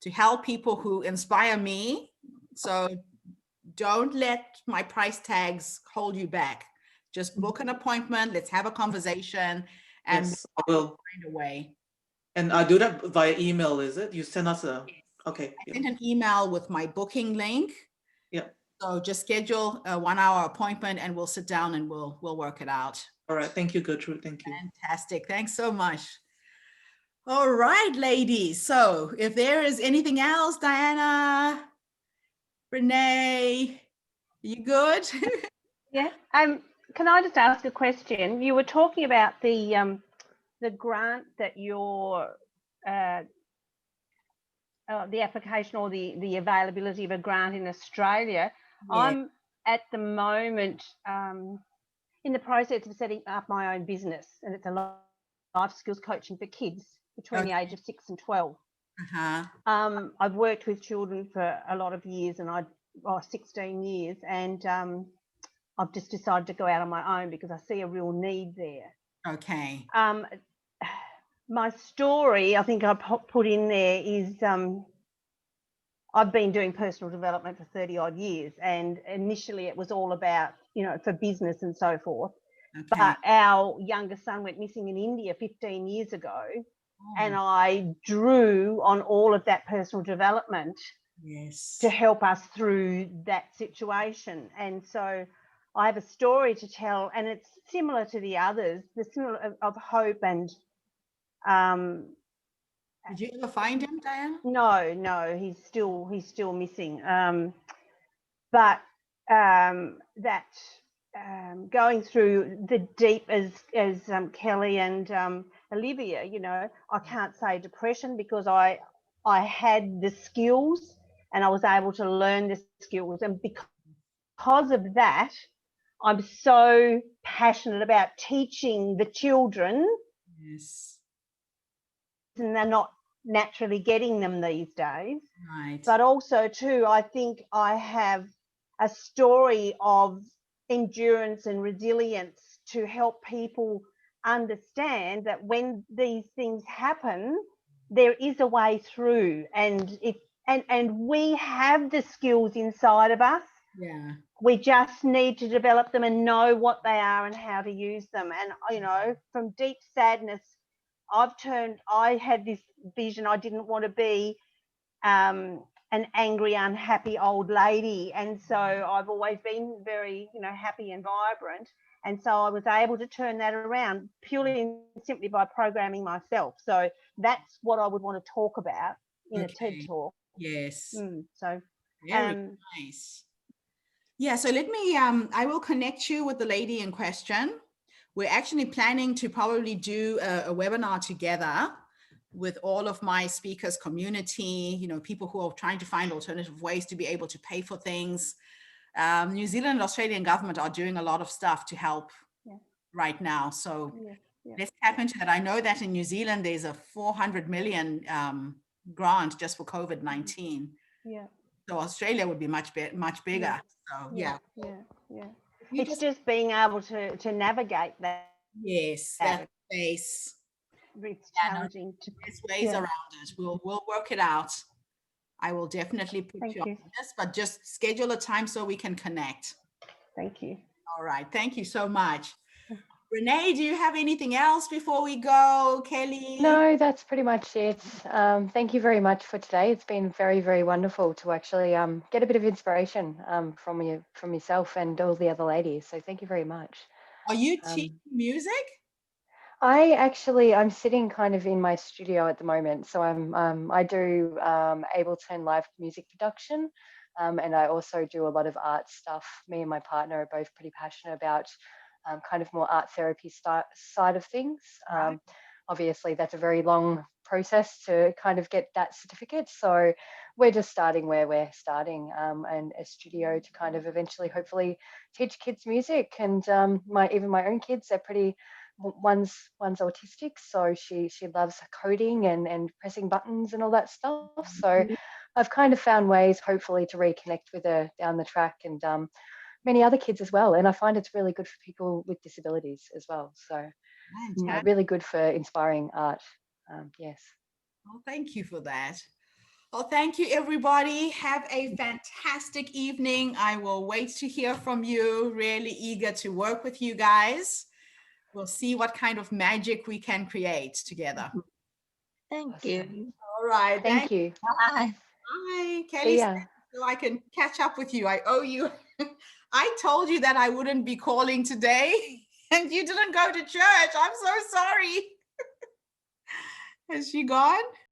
to help people who inspire me. So don't let my price tags hold you back. Just book an appointment. Let's have a conversation, and yes, I will find a way. And I do that via email, is it? You send us a okay. I sent an email with my booking link. Yeah. So just schedule a 1-hour appointment, and we'll sit down and we'll work it out. All right. Thank you, Gertrude. Thank you. Fantastic. Thanks so much. All right, ladies. So if there is anything else, Diana, Renee, you good? Yeah. Can I just ask a question? You were talking about the grant that your the application or the availability of a grant in Australia. Yeah. I'm at the moment in the process of setting up my own business, and it's a life skills coaching for kids between the age of 6 and 12. I've worked with children for a lot of years, and 16 years, and I've just decided to go out on my own because I see a real need there. Okay. My story, I think I put in there, is I've been doing personal development for 30 odd years, and initially it was all about, for business and so forth. Okay. But our youngest son went missing in India 15 years ago, and I drew on all of that personal development to help us through that situation. And so I have a story to tell, and it's similar to the others, the similar of hope and did you ever find him, Diana? No, he's still missing. But that going through the deep as Kelly and Olivia, I can't say depression because I had the skills and I was able to learn the skills, and because of that, I'm so passionate about teaching the children. Yes. And they're not naturally getting them these days. Right. But also too, I think I have a story of endurance and resilience to help people understand that when these things happen, there is a way through, and we have the skills inside of us. Yeah. We just need to develop them and know what they are and how to use them. And from deep sadness, I had this vision. I didn't want to be an angry, unhappy old lady. And so I've always been very, happy and vibrant. And so I was able to turn that around purely and simply by programming myself. So that's what I would want to talk about in a TED Talk. Yes. So very nice. Yeah, so let me, I will connect you with the lady in question. We're actually planning to probably do a webinar together with all of my speakers community, you know, people who are trying to find alternative ways to be able to pay for things. New Zealand and Australian government are doing a lot of stuff to help right now. So let's tap into that. I know that in New Zealand, there's a 400 million grant just for COVID-19. Yeah. So Australia would be much bigger. So yeah. It's just being able to navigate that. Yes, that space. It's challenging. There's ways around it. We'll work it out. I will definitely put you on this, but just schedule a time so we can connect. Thank you. All right. Thank you so much. Renee, do you have anything else before we go? Kelly? No, that's pretty much it. Thank you very much for today. It's been very, very wonderful to actually get a bit of inspiration from yourself and all the other ladies. So thank you very much. Are you teaching music? I'm sitting kind of in my studio at the moment. So I do Ableton live music production, and I also do a lot of art stuff. Me and my partner are both pretty passionate about kind of more art therapy side of things. Obviously, that's a very long process to kind of get that certificate. So we're just starting where we're starting, and a studio to kind of eventually, hopefully, teach kids music. And even my own kids, they're pretty. One's autistic, so she loves coding and pressing buttons and all that stuff. So I've kind of found ways, hopefully, to reconnect with her down the track, and many other kids as well. And I find it's really good for people with disabilities as well. So really good for inspiring art. Yes. Well, thank you for that. Well, thank you, everybody. Have a fantastic evening. I will wait to hear from you. Really eager to work with you guys. We'll see what kind of magic we can create together. Thank you. All right. Thank you. Bye. Bye. Kelly, so I can catch up with you. I owe you. I told you that I wouldn't be calling today, and you didn't go to church. I'm so sorry. Has she gone?